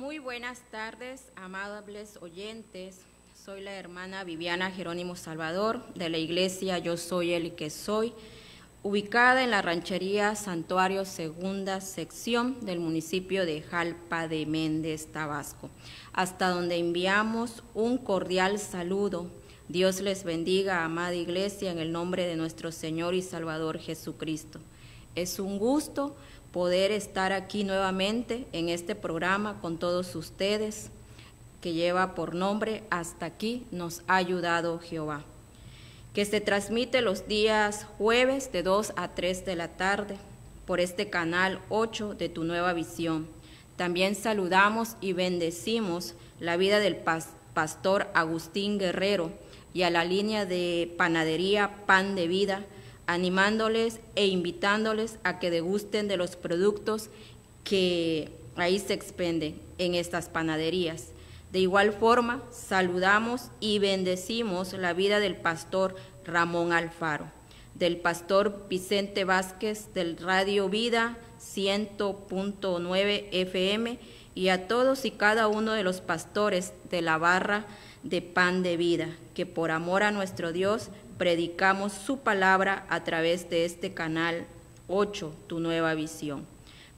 Muy buenas tardes, amables oyentes. Soy la hermana Viviana Jerónimo Salvador de la iglesia Yo Soy el que Soy, ubicada en la ranchería Santuario Segunda Sección del municipio de Jalpa de Méndez, Tabasco, hasta donde enviamos un cordial saludo. Dios les bendiga, amada iglesia, en el nombre de nuestro Señor y Salvador Jesucristo. Es un gusto poder estar aquí nuevamente en este programa con todos ustedes, que lleva por nombre Hasta aquí nos ha ayudado Jehová, que se transmite los días jueves de 2 a 3 de la tarde por este canal 8 de Tu Nueva Visión. También saludamos y bendecimos la vida del pastor Agustín Guerrero y a la línea de panadería Pan de Vida, animándoles e invitándoles a que degusten de los productos que ahí se expenden en estas panaderías. De igual forma, saludamos y bendecimos la vida del pastor Ramón Alfaro, del pastor Vicente Vázquez del Radio Vida 100.9 FM y a todos y cada uno de los pastores de la barra de Pan de Vida, que por amor a nuestro Dios predicamos su palabra a través de este canal 8, Tu Nueva Visión.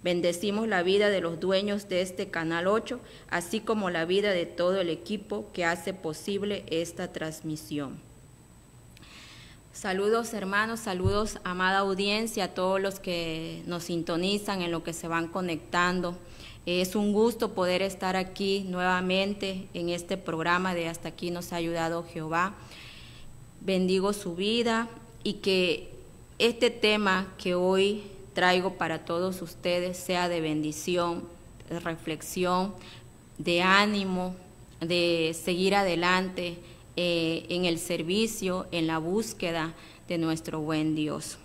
Bendecimos la vida de los dueños de este canal 8, así como la vida de todo el equipo que hace posible esta transmisión. Saludos hermanos, saludos amada audiencia, a todos los que nos sintonizan, en lo que se van conectando. Es un gusto poder estar aquí nuevamente en este programa de Hasta aquí nos ha ayudado Jehová. Bendigo su vida y que este tema que hoy traigo para todos ustedes sea de bendición, de reflexión, de ánimo, de seguir adelante en el servicio, en la búsqueda de nuestro buen Dios.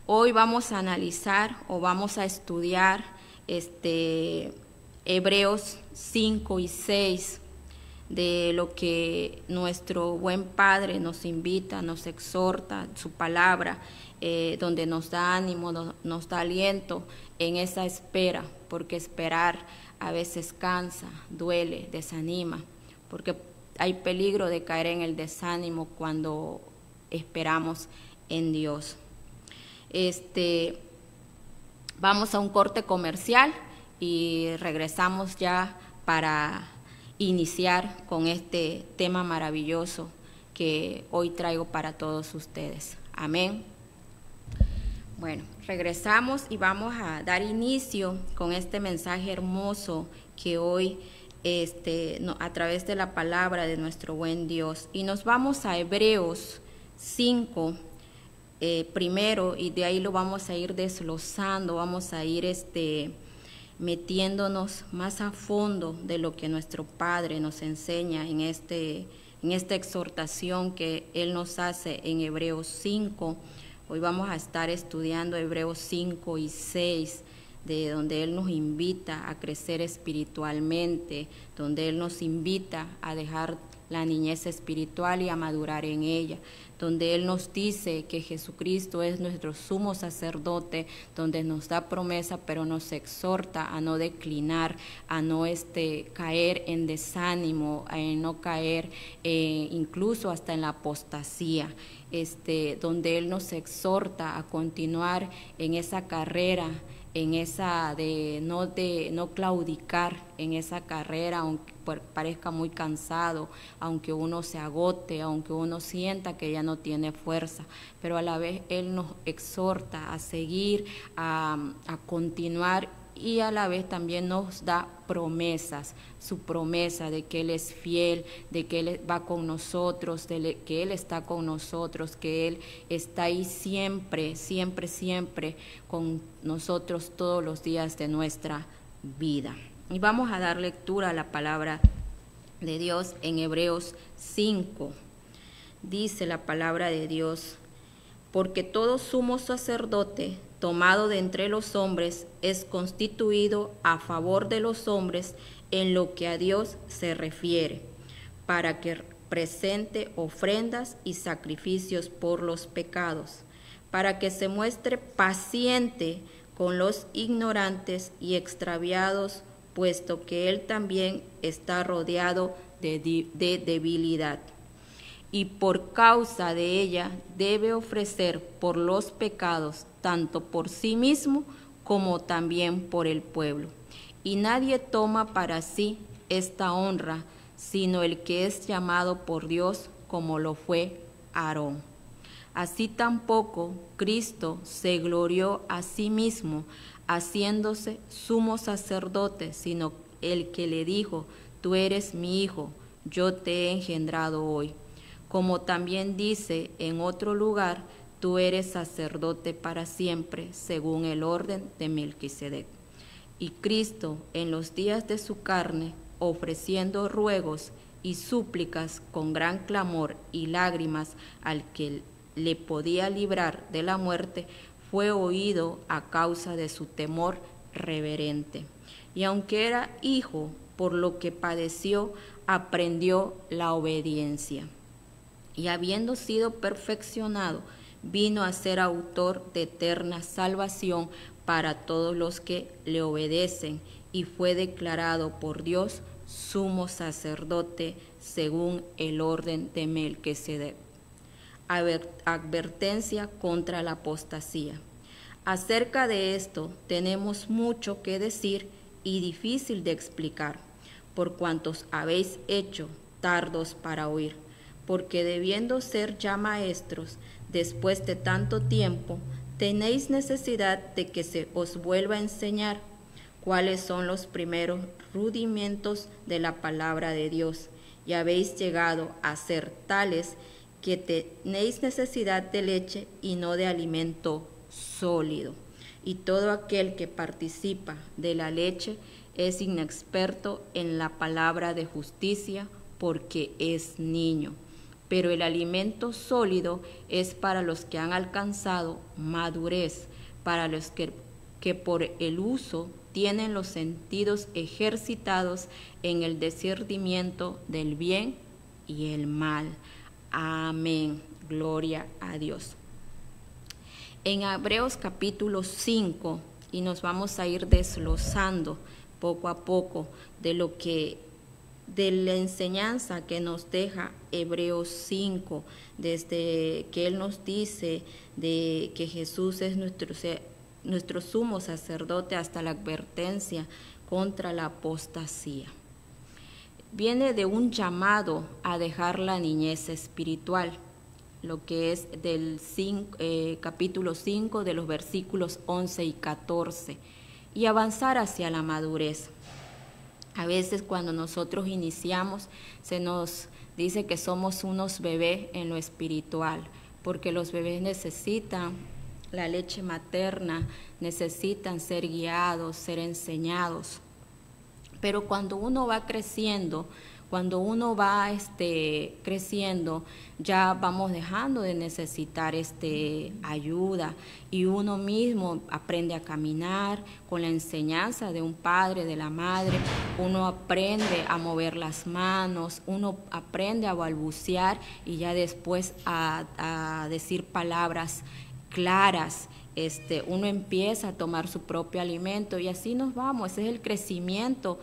Hoy vamos a analizar o vamos a estudiar Hebreos 5 y 6, de lo que nuestro buen Padre nos invita, nos exhorta, su palabra, donde nos da ánimo, nos da aliento en esa espera, porque esperar a veces cansa, duele, desanima, porque hay peligro de caer en el desánimo cuando esperamos en Dios. Vamos a un corte comercial y regresamos ya para iniciar con este tema maravilloso que hoy traigo para todos ustedes. Amén. Bueno, regresamos y vamos a dar inicio con este mensaje hermoso que hoy a través de la palabra de nuestro buen Dios. Y nos vamos a Hebreos 5 primero, y de ahí lo vamos a ir desglosando, vamos a ir metiéndonos más a fondo de lo que nuestro Padre nos enseña en esta exhortación que Él nos hace en Hebreos 5. Hoy vamos a estar estudiando Hebreos 5 y 6, de donde Él nos invita a crecer espiritualmente, donde Él nos invita a dejar la niñez espiritual y a madurar en ella, donde Él nos dice que Jesucristo es nuestro sumo sacerdote, donde nos da promesa, pero nos exhorta a no declinar, a no caer en desánimo, a no caer incluso hasta en la apostasía, donde Él nos exhorta a continuar en esa carrera, en esa de no claudicar en esa carrera, aunque parezca muy cansado, aunque uno se agote, aunque uno sienta que ya no tiene fuerza, pero a la vez Él nos exhorta a seguir, a continuar, y a la vez también nos da promesas, su promesa de que Él es fiel, de que Él va con nosotros, que Él está con nosotros, que Él está ahí siempre, siempre, siempre con nosotros todos los días de nuestra vida. Y vamos a dar lectura a la palabra de Dios en Hebreos 5. Dice la palabra de Dios: porque todo sumo sacerdote tomado de entre los hombres es constituido a favor de los hombres en lo que a Dios se refiere, para que presente ofrendas y sacrificios por los pecados, para que se muestre paciente con los ignorantes y extraviados puesto que él también está rodeado de debilidad. Y por causa de ella debe ofrecer por los pecados, tanto por sí mismo como también por el pueblo. Y nadie toma para sí esta honra, sino el que es llamado por Dios, como lo fue Aarón. Así tampoco Cristo se glorió a sí mismo, haciéndose sumo sacerdote, sino el que le dijo: tú eres mi hijo, yo te he engendrado hoy. Como también dice en otro lugar: tú eres sacerdote para siempre, según el orden de Melquisedec. Y Cristo, en los días de su carne, ofreciendo ruegos y súplicas con gran clamor y lágrimas al que le podía librar de la muerte, fue oído a causa de su temor reverente. Y aunque era hijo, por lo que padeció, aprendió la obediencia. Y habiendo sido perfeccionado, vino a ser autor de eterna salvación para todos los que le obedecen, y fue declarado por Dios sumo sacerdote según el orden de Melquisedec. Advertencia contra la apostasía. Acerca de esto tenemos mucho que decir y difícil de explicar, por cuantos habéis hecho tardos para oír, porque debiendo ser ya maestros, después de tanto tiempo, tenéis necesidad de que se os vuelva a enseñar cuáles son los primeros rudimentos de la palabra de Dios, y habéis llegado a ser tales que tenéis necesidad de leche y no de alimento sólido. Y todo aquel que participa de la leche es inexperto en la palabra de justicia, porque es niño. Pero el alimento sólido es para los que han alcanzado madurez, para los que por el uso tienen los sentidos ejercitados en el discernimiento del bien y el mal. Amén. Gloria a Dios. En Hebreos capítulo 5, y nos vamos a ir desglosando poco a poco de la enseñanza que nos deja Hebreos 5, desde que Él nos dice de que Jesús es nuestro sumo sacerdote, hasta la advertencia contra la apostasía. Viene de un llamado a dejar la niñez espiritual, lo que es del capítulo 5, de los versículos 11 y 14, y avanzar hacia la madurez. A veces cuando nosotros iniciamos se nos dice que somos unos bebés en lo espiritual, porque los bebés necesitan la leche materna, necesitan ser guiados, ser enseñados. Pero cuando uno va creciendo, creciendo, ya vamos dejando de necesitar ayuda, y uno mismo aprende a caminar con la enseñanza de un padre, de la madre. Uno aprende a mover las manos, uno aprende a balbucear y ya después a decir palabras claras. Uno empieza a tomar su propio alimento, y así nos vamos. Ese es el crecimiento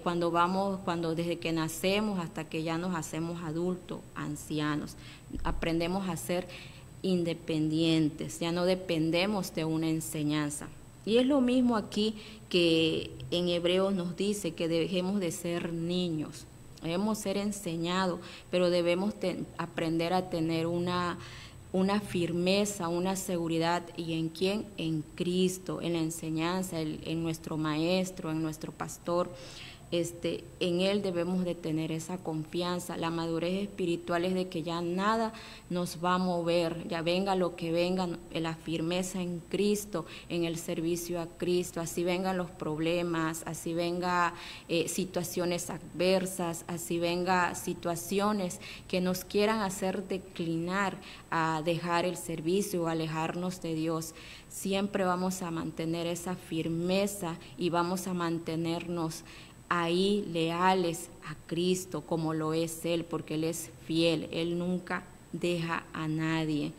cuando desde que nacemos hasta que ya nos hacemos adultos, ancianos. Aprendemos a ser independientes, ya no dependemos de una enseñanza. Y es lo mismo aquí que en Hebreos nos dice que dejemos de ser niños, debemos ser enseñados, pero debemos aprender a tener una firmeza, una seguridad. ¿Y en quién? En Cristo, en la enseñanza, en nuestro maestro, en nuestro pastor. En Él debemos de tener esa confianza. La madurez espiritual es de que ya nada nos va a mover, ya venga lo que venga, la firmeza en Cristo, en el servicio a Cristo, así vengan los problemas, así venga situaciones adversas, así venga situaciones que nos quieran hacer declinar a dejar el servicio o alejarnos de Dios. Siempre vamos a mantener esa firmeza y vamos a mantenernos ahí leales a Cristo como lo es Él, porque Él es fiel, Él nunca deja a nadie.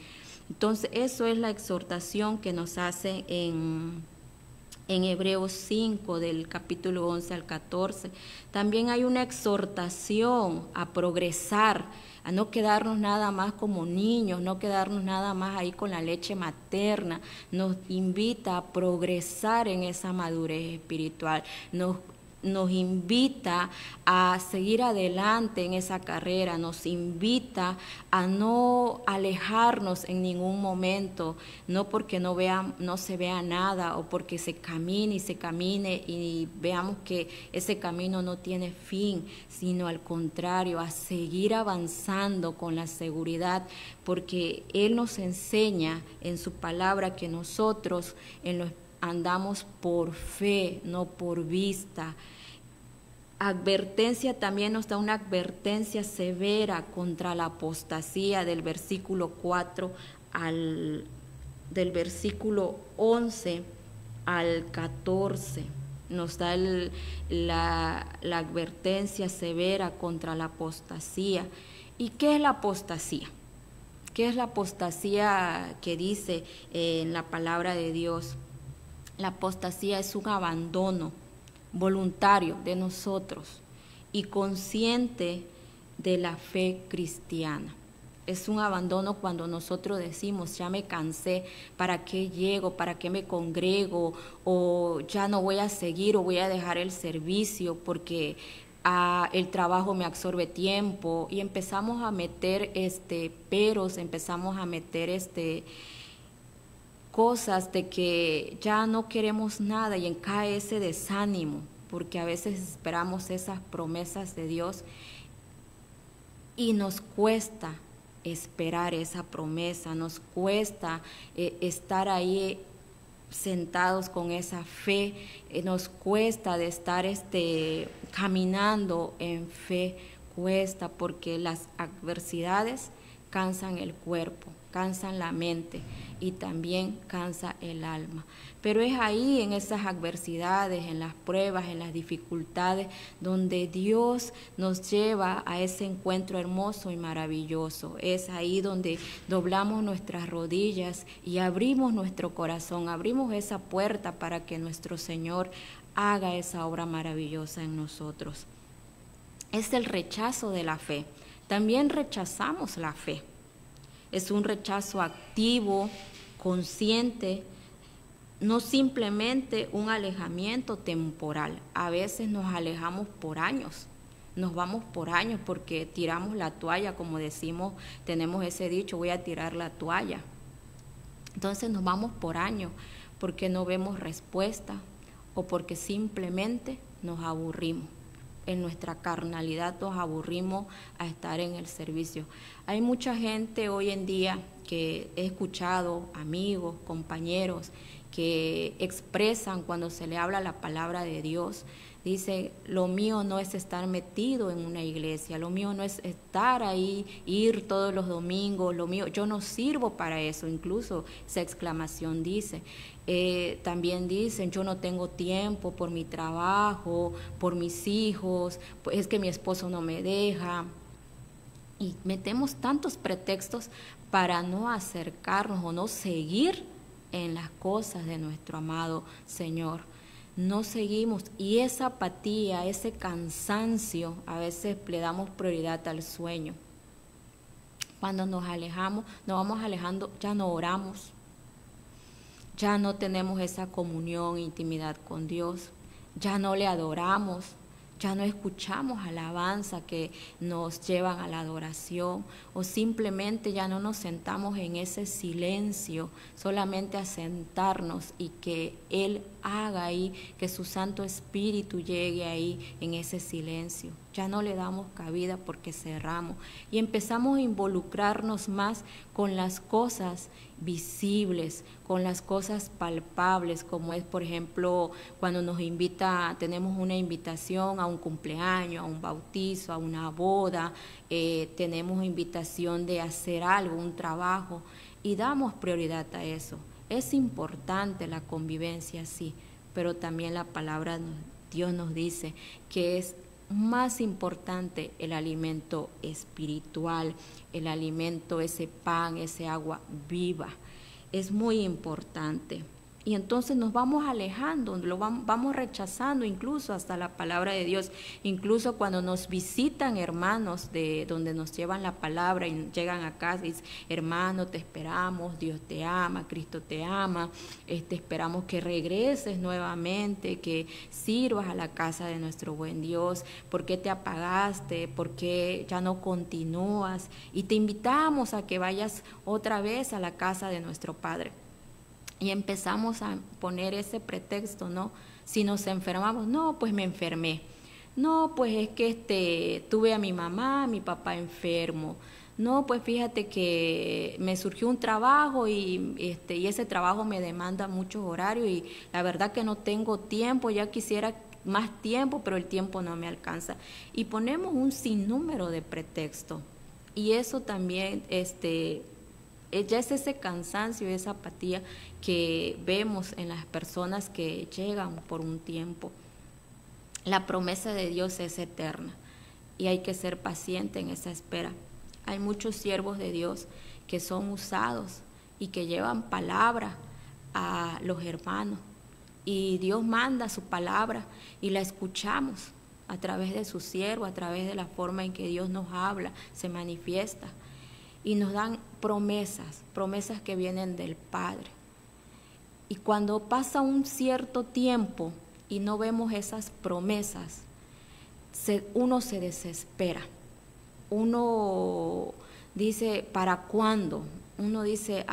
Entonces eso es la exhortación que nos hace en en Hebreos 5, del capítulo 11 al 14, también hay una exhortación a progresar, a no quedarnos nada más como niños, no quedarnos nada más ahí con la leche materna. Nos invita a progresar en esa madurez espiritual, nos invita a seguir adelante en esa carrera, nos invita a no alejarnos en ningún momento, no porque no se vea nada o porque se camine y veamos que ese camino no tiene fin, sino al contrario, a seguir avanzando con la seguridad, porque Él nos enseña en su palabra que nosotros andamos por fe, no por vista. Advertencia, también nos da una advertencia severa contra la apostasía del versículo 4 del versículo 11 al 14. Nos da la advertencia severa contra la apostasía. ¿Y qué es la apostasía? ¿Qué es la apostasía que dice en la palabra de Dios? La apostasía es un abandono voluntario de nosotros y consciente de la fe cristiana. Es un abandono cuando nosotros decimos, ya me cansé, ¿para qué llego? ¿Para qué me congrego? O ya no voy a seguir o voy a dejar el servicio porque el trabajo me absorbe tiempo. Y empezamos a meter peros, empezamos a meter cosas de que ya no queremos nada y cae ese desánimo, porque a veces esperamos esas promesas de Dios y nos cuesta esperar esa promesa, nos cuesta estar ahí sentados con esa fe, nos cuesta de estar caminando en fe, cuesta porque las adversidades cansan el cuerpo, cansan la mente y también cansa el alma. Pero es ahí, en esas adversidades, en las pruebas, en las dificultades, donde Dios nos lleva a ese encuentro hermoso y maravilloso. Es ahí donde doblamos nuestras rodillas y abrimos nuestro corazón, abrimos esa puerta para que nuestro Señor haga esa obra maravillosa en nosotros. Es el rechazo de la fe. También rechazamos la fe. Es un rechazo activo, consciente, no simplemente un alejamiento temporal. A veces nos alejamos por años, nos vamos por años porque tiramos la toalla, como decimos, tenemos ese dicho, voy a tirar la toalla. Entonces nos vamos por años porque no vemos respuesta o porque simplemente nos aburrimos. En nuestra carnalidad nos aburrimos a estar en el servicio. Hay mucha gente hoy en día que he escuchado, amigos, compañeros, que expresan cuando se le habla la palabra de Dios, dice, lo mío no es estar metido en una iglesia, lo mío no es estar ahí, ir todos los domingos, lo mío, yo no sirvo para eso, incluso esa exclamación dice. También dicen, yo no tengo tiempo por mi trabajo, por mis hijos, pues es que mi esposo no me deja. Y metemos tantos pretextos para no acercarnos o no seguir en las cosas de nuestro amado Señor. No seguimos, y esa apatía, ese cansancio, a veces le damos prioridad al sueño. Cuando nos alejamos, nos vamos alejando, ya no oramos, ya no tenemos esa comunión, intimidad con Dios, ya no le adoramos, ya no escuchamos alabanza que nos llevan a la adoración, o simplemente ya no nos sentamos en ese silencio, solamente a sentarnos y que Él haga ahí, que su Santo Espíritu llegue ahí en ese silencio. Ya no le damos cabida porque cerramos y empezamos a involucrarnos más con las cosas visibles, con las cosas palpables, como es, por ejemplo, cuando tenemos una invitación a un cumpleaños, a un bautizo, a una boda, tenemos invitación de hacer algo, un trabajo, y damos prioridad a eso. Es importante la convivencia, sí, pero también la palabra Dios nos dice que es más importante el alimento espiritual, el alimento, ese pan, ese agua viva. Es muy importante. Y entonces nos vamos alejando, vamos rechazando incluso hasta la palabra de Dios. Incluso cuando nos visitan hermanos de donde nos llevan la palabra y llegan acá y dicen, hermano, te esperamos, Dios te ama, Cristo te ama, esperamos que regreses nuevamente, que sirvas a la casa de nuestro buen Dios. ¿Por qué te apagaste? ¿Por qué ya no continúas? Y te invitamos a que vayas otra vez a la casa de nuestro Padre. Y empezamos a poner ese pretexto, ¿no? Si nos enfermamos, no, pues me enfermé. No, pues es que tuve a mi mamá, a mi papá enfermo. No, pues fíjate que me surgió un trabajo y ese trabajo me demanda muchos horarios y la verdad que no tengo tiempo, ya quisiera más tiempo, pero el tiempo no me alcanza. Y ponemos un sinnúmero de pretextos. Y eso también, ya es ese cansancio, esa apatía que vemos en las personas que llegan por un tiempo. La promesa de Dios es eterna y hay que ser paciente en esa espera. Hay muchos siervos de Dios que son usados y que llevan palabra a los hermanos y Dios manda su palabra y la escuchamos a través de su siervo, a través de la forma en que Dios nos habla, se manifiesta. Y nos dan promesas que vienen del Padre. Y cuando pasa un cierto tiempo y no vemos esas promesas, uno se desespera. Uno dice, ¿para cuándo? Uno dice,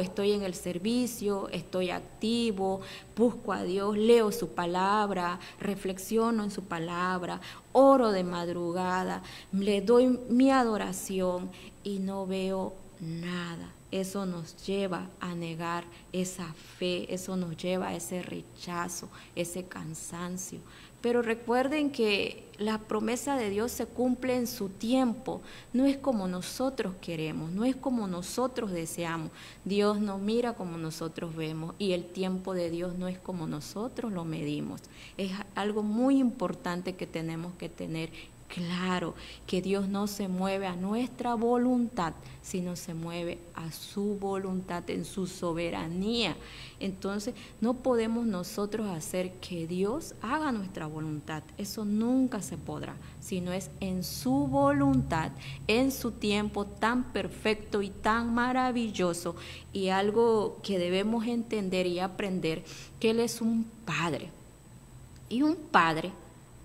estoy en el servicio, estoy activo, busco a Dios, leo su palabra, reflexiono en su palabra, oro de madrugada, le doy mi adoración y no veo nada. Eso nos lleva a negar esa fe, eso nos lleva a ese rechazo, ese cansancio. Pero recuerden que la promesa de Dios se cumple en su tiempo, no es como nosotros queremos, no es como nosotros deseamos. Dios no mira como nosotros vemos y el tiempo de Dios no es como nosotros lo medimos. Es algo muy importante que tenemos que tener claro, que Dios no se mueve a nuestra voluntad, sino se mueve a su voluntad, en su soberanía. Entonces, no podemos nosotros hacer que Dios haga nuestra voluntad. Eso nunca se podrá, sino es en su voluntad, en su tiempo tan perfecto y tan maravilloso. Y algo que debemos entender y aprender, que Él es un padre. Y un padre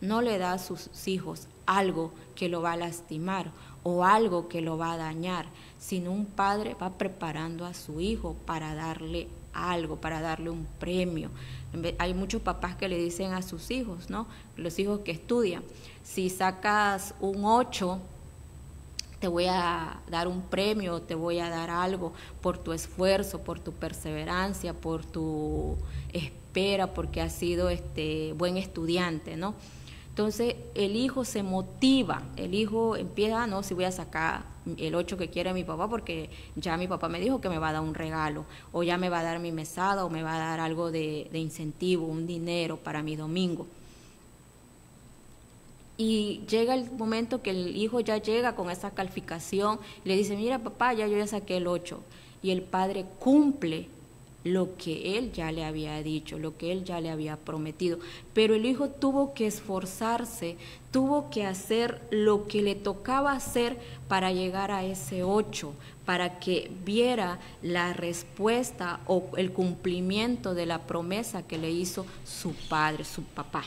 no le da a sus hijos algo que lo va a lastimar o algo que lo va a dañar, sino un padre va preparando a su hijo para darle algo, para darle un premio. Hay muchos papás que le dicen a sus hijos, ¿no? Los hijos que estudian, si sacas un 8, te voy a dar un premio, te voy a dar algo por tu esfuerzo, por tu perseverancia, por tu espera, porque has sido buen estudiante, ¿no? Entonces el hijo se motiva, el hijo empieza, no, si voy a sacar el 8 que quiere mi papá porque ya mi papá me dijo que me va a dar un regalo, o ya me va a dar mi mesada, o me va a dar algo de incentivo, un dinero para mi domingo. Y llega el momento que el hijo ya llega con esa calificación, y le dice, mira papá, yo ya saqué el 8, y el padre cumple lo que él ya le había dicho, lo que él ya le había prometido. Pero el hijo tuvo que esforzarse, tuvo que hacer lo que le tocaba hacer para llegar a ese 8, para que viera la respuesta o el cumplimiento de la promesa que le hizo su padre, su papá.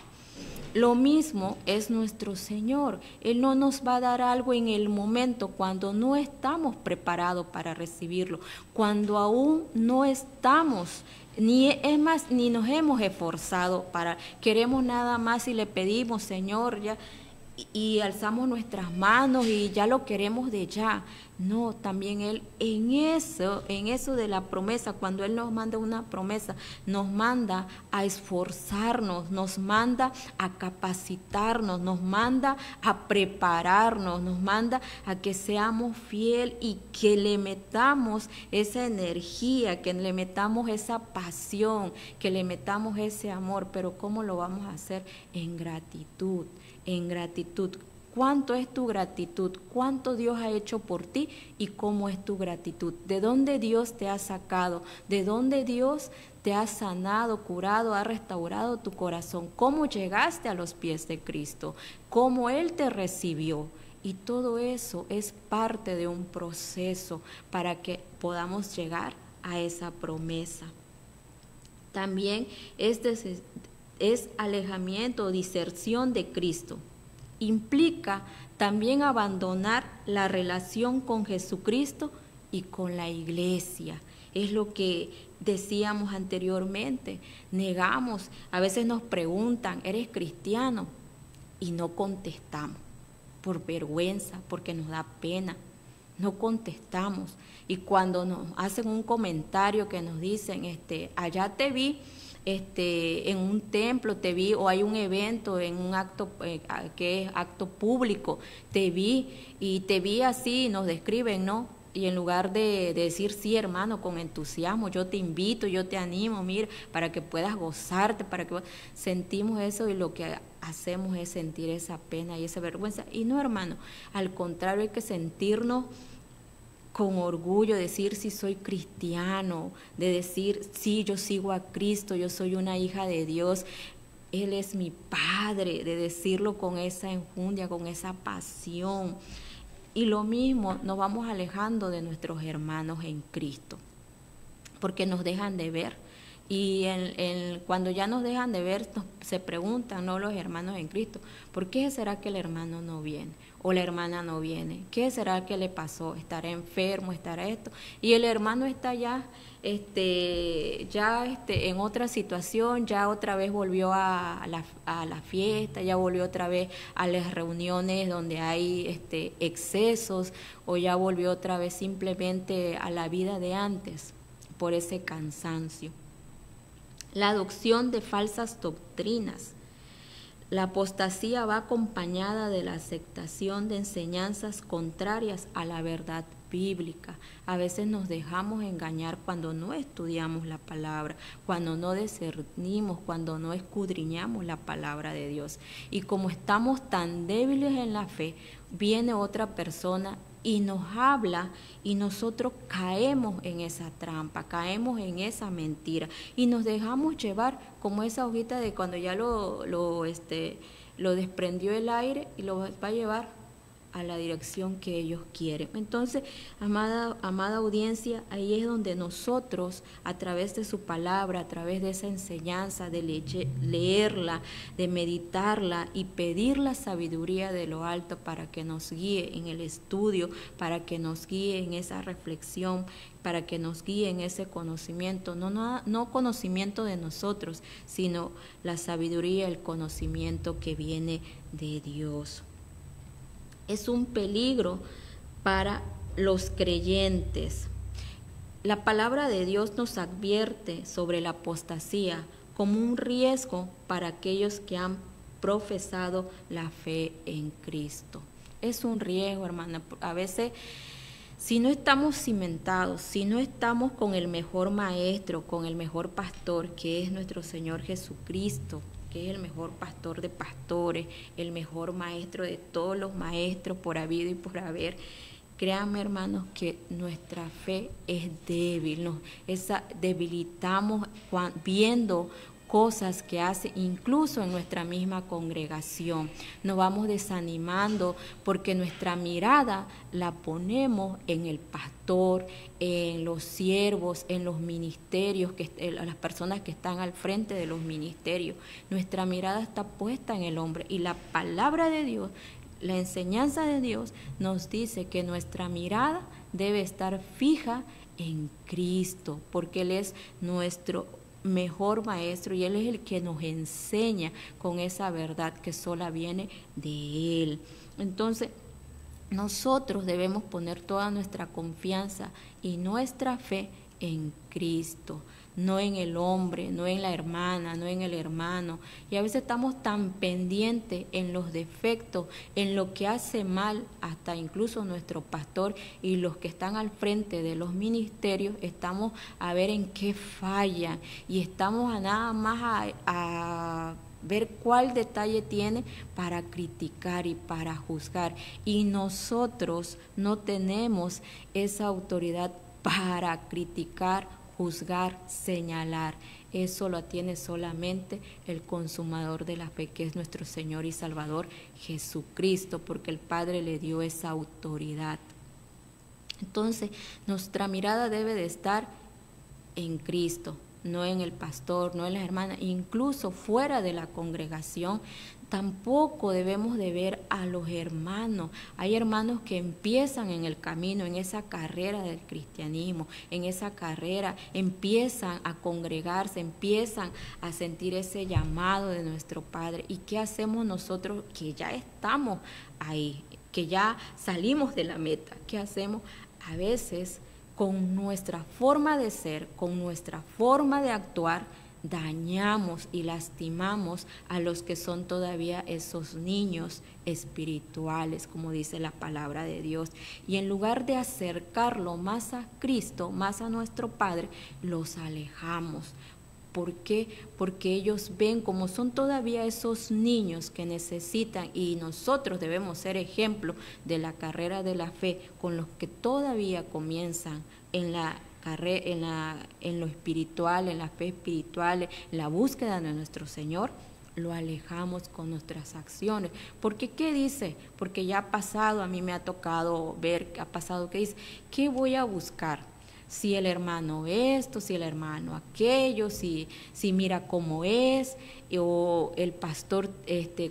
Lo mismo es nuestro Señor. Él no nos va a dar algo en el momento cuando no estamos preparados para recibirlo, cuando aún no estamos, ni nos hemos esforzado queremos nada más y le pedimos, Señor, ya, y alzamos nuestras manos y ya lo queremos de ya. No, también Él en eso de la promesa, cuando Él nos manda una promesa, nos manda a esforzarnos, nos manda a capacitarnos, nos manda a prepararnos, nos manda a que seamos fieles y que le metamos esa energía, que le metamos esa pasión, que le metamos ese amor. Pero ¿cómo lo vamos a hacer? En gratitud. En gratitud. cuánto es tu gratitud, cuánto Dios ha hecho por ti y cómo es tu gratitud, de dónde Dios te ha sacado, de dónde Dios te ha sanado, curado, ha restaurado tu corazón, cómo llegaste a los pies de Cristo, cómo Él te recibió. Y todo eso es parte de un proceso para que podamos llegar a esa promesa. También es alejamiento o diserción de Cristo. Implica también abandonar la relación con Jesucristo y con la iglesia. Es lo que decíamos anteriormente, negamos, a veces nos preguntan, ¿eres cristiano? Y no contestamos, por vergüenza, porque nos da pena, no contestamos. Y cuando nos hacen un comentario que nos dicen, allá te vi, en un templo te vi, o hay un evento en un acto que es acto público, te vi y te vi así, nos describen, ¿no? Y en lugar de decir, sí, hermano, con entusiasmo, yo te invito, yo te animo, mira, para que puedas gozarte, sentimos eso, y lo que hacemos es sentir esa pena y esa vergüenza. Y no, hermano, al contrario, hay que sentirnos con orgullo, decir sí soy cristiano, de decir sí, yo sigo a Cristo, yo soy una hija de Dios, Él es mi Padre, de decirlo con esa enjundia, con esa pasión. Y lo mismo, nos vamos alejando de nuestros hermanos en Cristo, porque nos dejan de ver. Y cuando ya nos dejan de ver, se preguntan, ¿no?, los hermanos en Cristo, ¿por qué será que el hermano no viene? O la hermana no viene. ¿Qué será que le pasó? ¿Estará enfermo? ¿Estará esto? Y el hermano está ya, en otra situación, ya otra vez volvió a la fiesta, ya volvió otra vez a las reuniones donde hay excesos, o ya volvió otra vez simplemente a la vida de antes, por ese cansancio. La adopción de falsas doctrinas. La apostasía va acompañada de la aceptación de enseñanzas contrarias a la verdad bíblica. A veces nos dejamos engañar cuando no estudiamos la palabra, cuando no discernimos, cuando no escudriñamos la palabra de Dios. Y como estamos tan débiles en la fe, viene otra persona y nos habla, y nosotros caemos en esa trampa, caemos en esa mentira y nos dejamos llevar como esa hojita de cuando ya lo desprendió el aire y lo va a llevar a la dirección que ellos quieren. Entonces, amada audiencia, ahí es donde nosotros, a través de su palabra, a través de esa enseñanza, de leerla, de meditarla y pedir la sabiduría de lo alto para que nos guíe en el estudio, para que nos guíe en esa reflexión, para que nos guíe en ese conocimiento, no conocimiento de nosotros, sino la sabiduría, el conocimiento que viene de Dios. Es un peligro para los creyentes. La palabra de Dios nos advierte sobre la apostasía como un riesgo para aquellos que han profesado la fe en Cristo. Es un riesgo, hermana. A veces, si no estamos cimentados, si no estamos con el mejor maestro, con el mejor pastor, que es nuestro Señor Jesucristo, que es el mejor pastor de pastores, el mejor maestro de todos los maestros por habido y por haber, créanme, hermanos, que nuestra fe es débil, debilitamos viendo cosas que hace incluso en nuestra misma congregación. Nos vamos desanimando porque nuestra mirada la ponemos en el pastor, en los siervos, en los ministerios, las personas que están al frente de los ministerios. Nuestra mirada está puesta en el hombre, y la palabra de Dios, la enseñanza de Dios nos dice que nuestra mirada debe estar fija en Cristo, porque Él es nuestro mejor maestro y Él es el que nos enseña con esa verdad que sola viene de Él. Entonces, nosotros debemos poner toda nuestra confianza y nuestra fe en Cristo, no en el hombre, no en la hermana, no en el hermano. Y a veces estamos tan pendientes en los defectos, en lo que hace mal, hasta incluso nuestro pastor y los que están al frente de los ministerios, estamos a ver en qué fallan, y estamos a nada más a ver cuál detalle tiene para criticar y para juzgar. Y nosotros no tenemos esa autoridad para criticar, juzgar, señalar. Eso lo tiene solamente el consumador de la fe, que es nuestro Señor y Salvador Jesucristo, porque el Padre le dio esa autoridad. Entonces, nuestra mirada debe de estar en Cristo, no en el pastor, no en las hermanas, incluso fuera de la congregación. Tampoco debemos de ver a los hermanos. Hay hermanos que empiezan en el camino, en esa carrera del cristianismo, en esa carrera empiezan a congregarse, empiezan a sentir ese llamado de nuestro Padre. ¿Y qué hacemos nosotros que ya estamos ahí, que ya salimos de la meta? ¿Qué hacemos? A veces, con nuestra forma de ser, con nuestra forma de actuar, dañamos y lastimamos a los que son todavía esos niños espirituales, como dice la palabra de Dios. Y en lugar de acercarlo más a Cristo, más a nuestro Padre, los alejamos. ¿Por qué? Porque ellos ven como son todavía esos niños que necesitan, y nosotros debemos ser ejemplo de la carrera de la fe con los que todavía comienzan en la carrera, en lo espiritual, en la fe espiritual, en la búsqueda de nuestro Señor. Lo alejamos con nuestras acciones. ¿Porque qué dice? Porque ya ha pasado, a mí me ha tocado ver, ha pasado, ¿qué dice? ¿Qué voy a buscar? Si el hermano esto, si el hermano aquello, si mira cómo es, o el pastor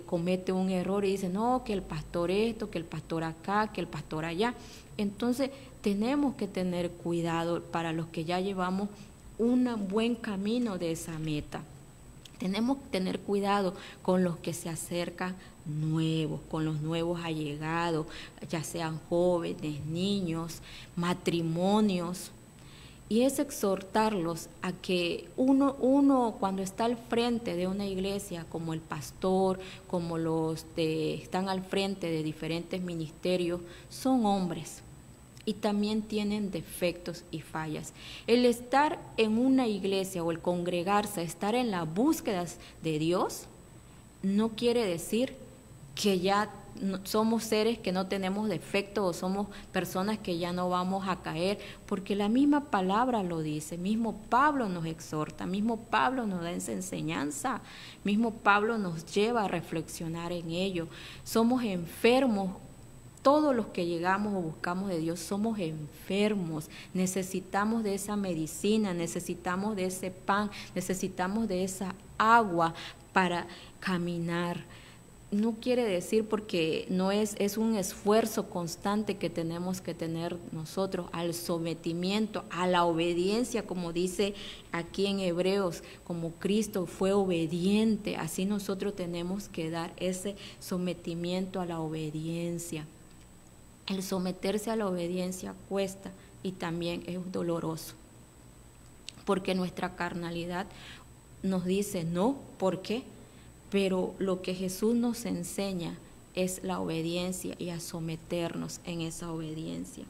comete un error y dice, no, que el pastor esto, que el pastor acá, que el pastor allá. Entonces tenemos que tener cuidado para los que ya llevamos un buen camino de esa meta. Tenemos que tener cuidado con los que se acercan nuevos, con los nuevos allegados, ya sean jóvenes, niños, matrimonios. Y es exhortarlos a que uno cuando está al frente de una iglesia, como el pastor, como los que están al frente de diferentes ministerios, son hombres y también tienen defectos y fallas. El estar en una iglesia o el congregarse, estar en la búsqueda de Dios, no quiere decir que ya somos seres que no tenemos defectos o somos personas que ya no vamos a caer, porque la misma palabra lo dice, mismo Pablo nos exhorta, mismo Pablo nos da esa enseñanza, mismo Pablo nos lleva a reflexionar en ello. Somos enfermos. Todos los que llegamos o buscamos de Dios somos enfermos, necesitamos de esa medicina, necesitamos de ese pan, necesitamos de esa agua para caminar. No quiere decir, porque no es un esfuerzo constante que tenemos que tener nosotros al sometimiento, a la obediencia, como dice aquí en Hebreos, como Cristo fue obediente, así nosotros tenemos que dar ese sometimiento a la obediencia. El someterse a la obediencia cuesta y también es doloroso, porque nuestra carnalidad nos dice no, ¿por qué? Pero lo que Jesús nos enseña es la obediencia y a someternos en esa obediencia.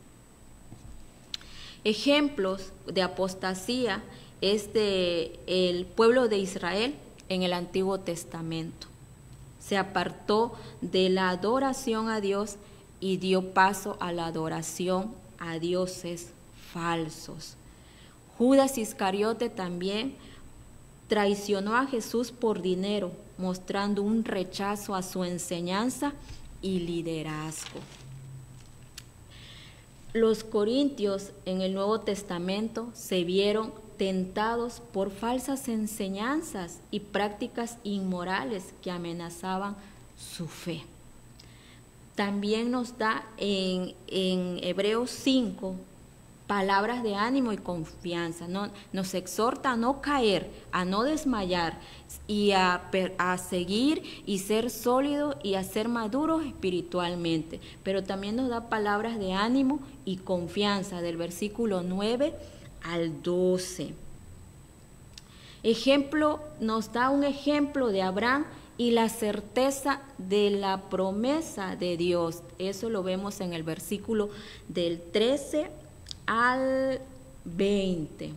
Ejemplos de apostasía es el pueblo de Israel en el Antiguo Testamento. Se apartó de la adoración a Dios y dio paso a la adoración a dioses falsos. Judas Iscariote también traicionó a Jesús por dinero, mostrando un rechazo a su enseñanza y liderazgo. Los corintios en el Nuevo Testamento se vieron tentados por falsas enseñanzas y prácticas inmorales que amenazaban su fe. También nos da en Hebreos 5 palabras de ánimo y confianza. Nos exhorta a no caer, a no desmayar y a seguir y ser sólidos y a ser maduros espiritualmente. Pero también nos da palabras de ánimo y confianza del versículo 9 al 12. Nos da un ejemplo de Abraham y la certeza de la promesa de Dios. Eso lo vemos en el versículo del 13 al 20.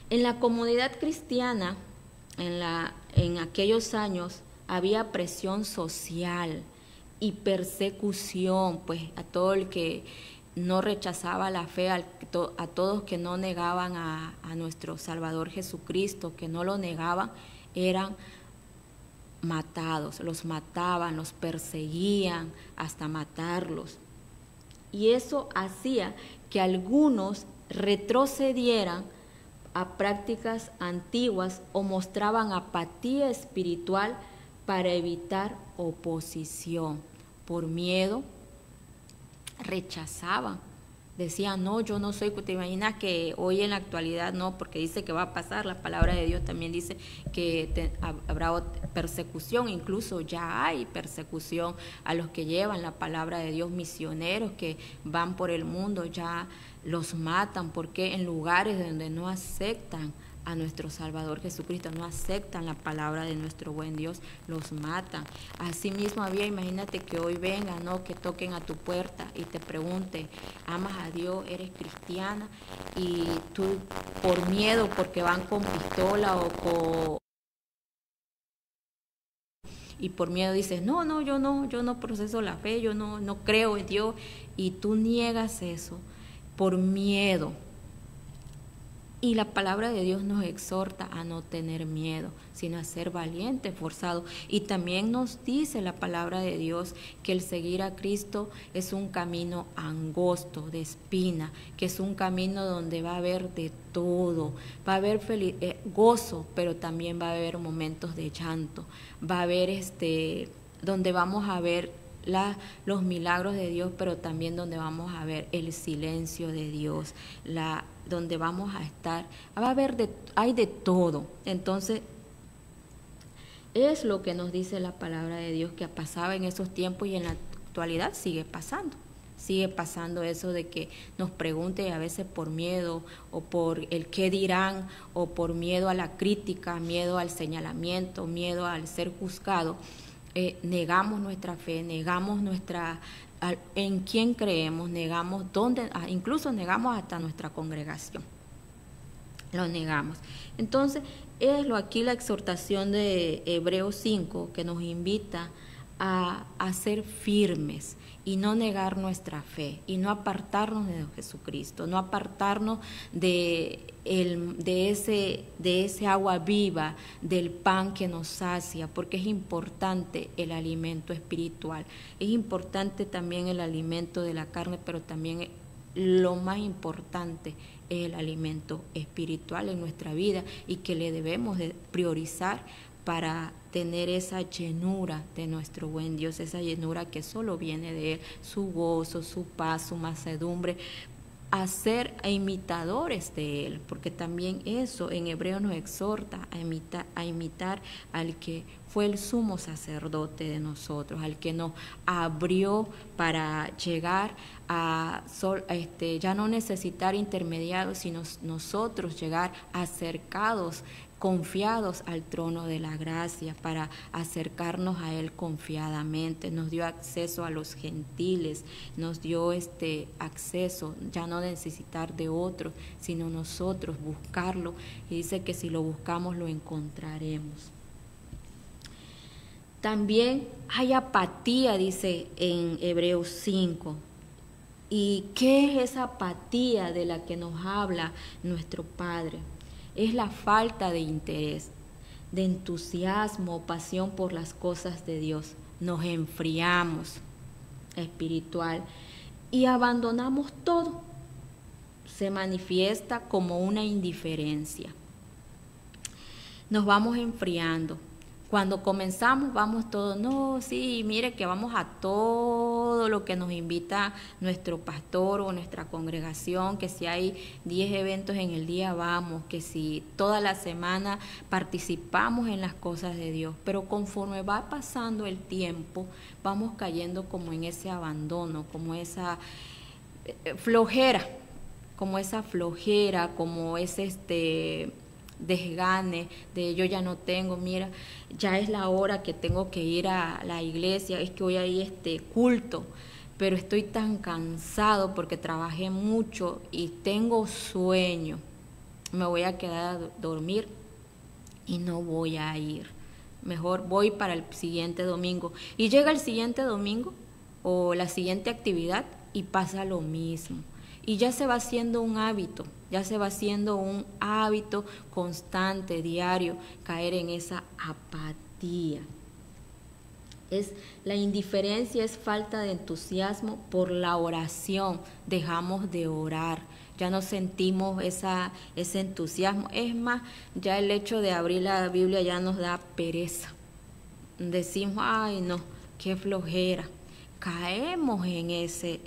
En la comunidad cristiana, en aquellos años había presión social y persecución, pues a todo el que no rechazaba la fe, a todos que no negaban a nuestro Salvador Jesucristo, que no lo negaban, eran matados, los mataban, los perseguían hasta matarlos. Y eso hacía que algunos retrocedieran a prácticas antiguas o mostraban apatía espiritual para evitar oposición. Por miedo, rechazaban. Decían, no, yo no soy, te imaginas que hoy en la actualidad no, porque dice que va a pasar, la palabra de Dios también dice que habrá persecución, incluso ya hay persecución a los que llevan la palabra de Dios, misioneros que van por el mundo, ya los matan, porque en lugares donde no aceptan a nuestro Salvador Jesucristo, no aceptan la palabra de nuestro buen Dios, los matan. Asimismo había, imagínate que hoy vengan, ¿no?, que toquen a tu puerta y te pregunten, ¿amas a Dios? ¿Eres cristiana? Y tú por miedo, porque van con pistola y por miedo dices, no, yo no proceso la fe, yo no creo en Dios, y tú niegas eso por miedo. Y la palabra de Dios nos exhorta a no tener miedo, sino a ser valiente, forzado. Y también nos dice la palabra de Dios que el seguir a Cristo es un camino angosto, de espina, que es un camino donde va a haber de todo. Va a haber gozo, pero también va a haber momentos de llanto. Va a haber donde vamos a ver los milagros de Dios, pero también donde vamos a ver el silencio de Dios, donde vamos a estar, hay de todo. Entonces, es lo que nos dice la palabra de Dios, que pasaba en esos tiempos y en la actualidad sigue pasando eso de que nos pregunten a veces por miedo o por el qué dirán o por miedo a la crítica, miedo al señalamiento, miedo al ser juzgado. Negamos nuestra fe, negamos en quién creemos, negamos incluso negamos hasta nuestra congregación, lo negamos. Entonces, aquí la exhortación de Hebreos 5 que nos invita a ser firmes y no negar nuestra fe y no apartarnos de Jesucristo, no apartarnos de ese agua viva, del pan que nos sacia, porque es importante el alimento espiritual, es importante también el alimento de la carne, pero también lo más importante es el alimento espiritual en nuestra vida y que le debemos de priorizar para tener esa llenura de nuestro buen Dios, esa llenura que solo viene de Él, su gozo, su paz, su mansedumbre, a ser imitadores de Él, porque también eso en hebreo nos exhorta a imitar al que fue el sumo sacerdote de nosotros, al que nos abrió para llegar a ya no necesitar intermediarios, sino nosotros llegar acercados, confiados al trono de la gracia, para acercarnos a Él confiadamente. Nos dio acceso a los gentiles, nos dio acceso, ya no necesitar de otros, sino nosotros buscarlo, y dice que si lo buscamos lo encontraremos. También hay apatía, dice en Hebreos 5. ¿Y qué es esa apatía de la que nos habla nuestro Padre? Es la falta de interés, de entusiasmo, pasión por las cosas de Dios. Nos enfriamos espiritual y abandonamos todo. Se manifiesta como una indiferencia. Nos vamos enfriando. Cuando comenzamos vamos todos, no, sí, mire que vamos a todo lo que nos invita nuestro pastor o nuestra congregación, que si hay 10 eventos en el día vamos, que si toda la semana participamos en las cosas de Dios, pero conforme va pasando el tiempo vamos cayendo como en ese abandono, como esa flojera, como ese desgane de yo ya no tengo, mira, ya es la hora que tengo que ir a la iglesia, es que hoy hay culto, pero estoy tan cansado porque trabajé mucho y tengo sueño, me voy a quedar a dormir y no voy a ir. mejor voy para el siguiente domingo. Y llega el siguiente domingo o la siguiente actividad y pasa lo mismo. Y ya se va haciendo un hábito, constante, diario, caer en esa apatía. La indiferencia es falta de entusiasmo por la oración. Dejamos de orar, ya no sentimos ese entusiasmo. Es más, ya el hecho de abrir la Biblia ya nos da pereza. Decimos, ay no, qué flojera. Caemos en ese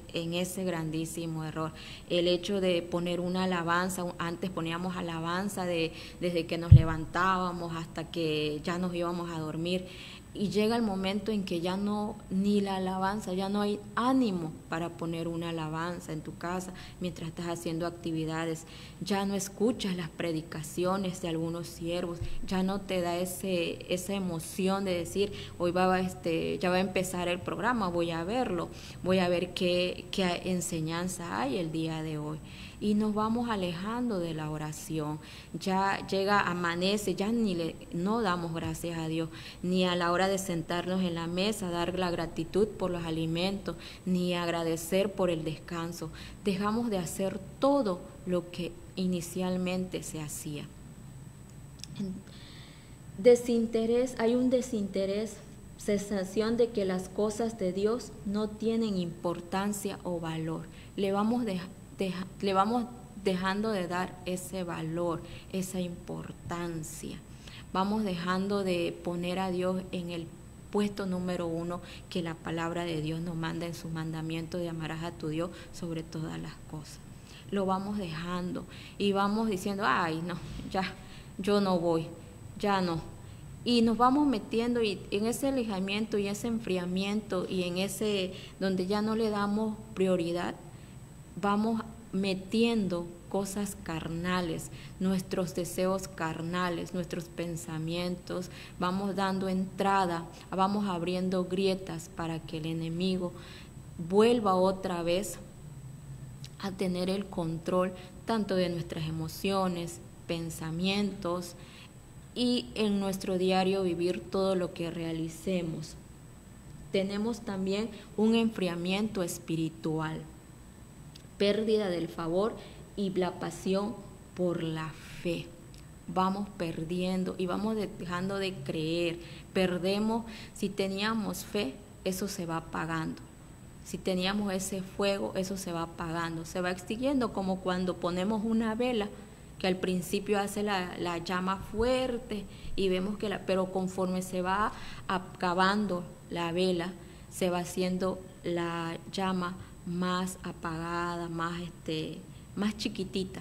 grandísimo error. El hecho de poner una alabanza, antes poníamos alabanza desde que nos levantábamos hasta que ya nos íbamos a dormir. Y llega el momento en que ya no, ni la alabanza, ya no hay ánimo para poner una alabanza en tu casa mientras estás haciendo actividades. Ya no escuchas las predicaciones de algunos siervos, ya no te da esa emoción de decir, hoy ya va a empezar el programa, voy a verlo, voy a ver qué enseñanza hay el día de hoy. Y nos vamos alejando de la oración. Ya amanece, ya no damos gracias a Dios, ni a la hora de sentarnos en la mesa, dar la gratitud por los alimentos, ni agradecer por el descanso. Dejamos de hacer todo lo que inicialmente se hacía. Hay un desinterés, sensación de que las cosas de Dios no tienen importancia o valor. Le vamos dejando de dar ese valor, esa importancia. Vamos dejando de poner a Dios en el puesto número 1 que la palabra de Dios nos manda en su mandamiento de amarás a tu Dios sobre todas las cosas. Lo vamos dejando y vamos diciendo, ay no, ya, yo no voy, ya no. Y nos vamos metiendo y en ese alejamiento y ese enfriamiento y en ese donde ya no le damos prioridad, vamos metiendo cosas carnales, nuestros deseos carnales, nuestros pensamientos, vamos dando entrada, vamos abriendo grietas para que el enemigo vuelva otra vez a tener el control tanto de nuestras emociones, pensamientos y en nuestro diario vivir todo lo que realicemos. Tenemos también un enfriamiento espiritual, pérdida del favor y la pasión por la fe. Vamos perdiendo y vamos dejando de creer. Perdemos, si teníamos fe, eso se va apagando. Si teníamos ese fuego, eso se va apagando, se va extinguiendo, como cuando ponemos una vela que al principio hace la llama fuerte y vemos pero conforme se va acabando la vela, se va haciendo la llama más apagada, más chiquitita.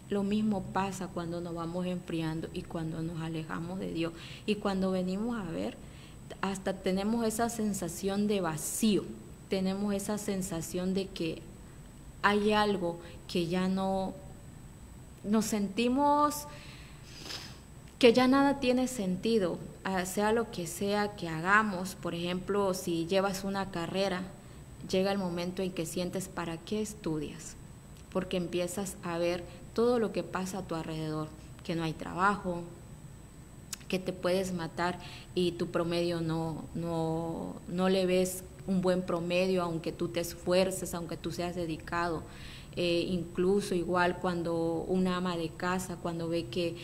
Lo mismo pasa cuando nos vamos enfriando y cuando nos alejamos de Dios. Y cuando venimos a ver, hasta tenemos esa sensación de vacío, tenemos esa sensación de que hay algo que ya no, nos sentimos que ya nada tiene sentido, sea lo que sea que hagamos. Por ejemplo, si llevas una carrera, llega el momento en que sientes ¿para qué estudias? Porque empiezas a ver todo lo que pasa a tu alrededor, que no hay trabajo, que te puedes matar y tu promedio no le ves un buen promedio, aunque tú te esfuerces, aunque tú seas dedicado. Incluso igual cuando una ama de casa, cuando ve que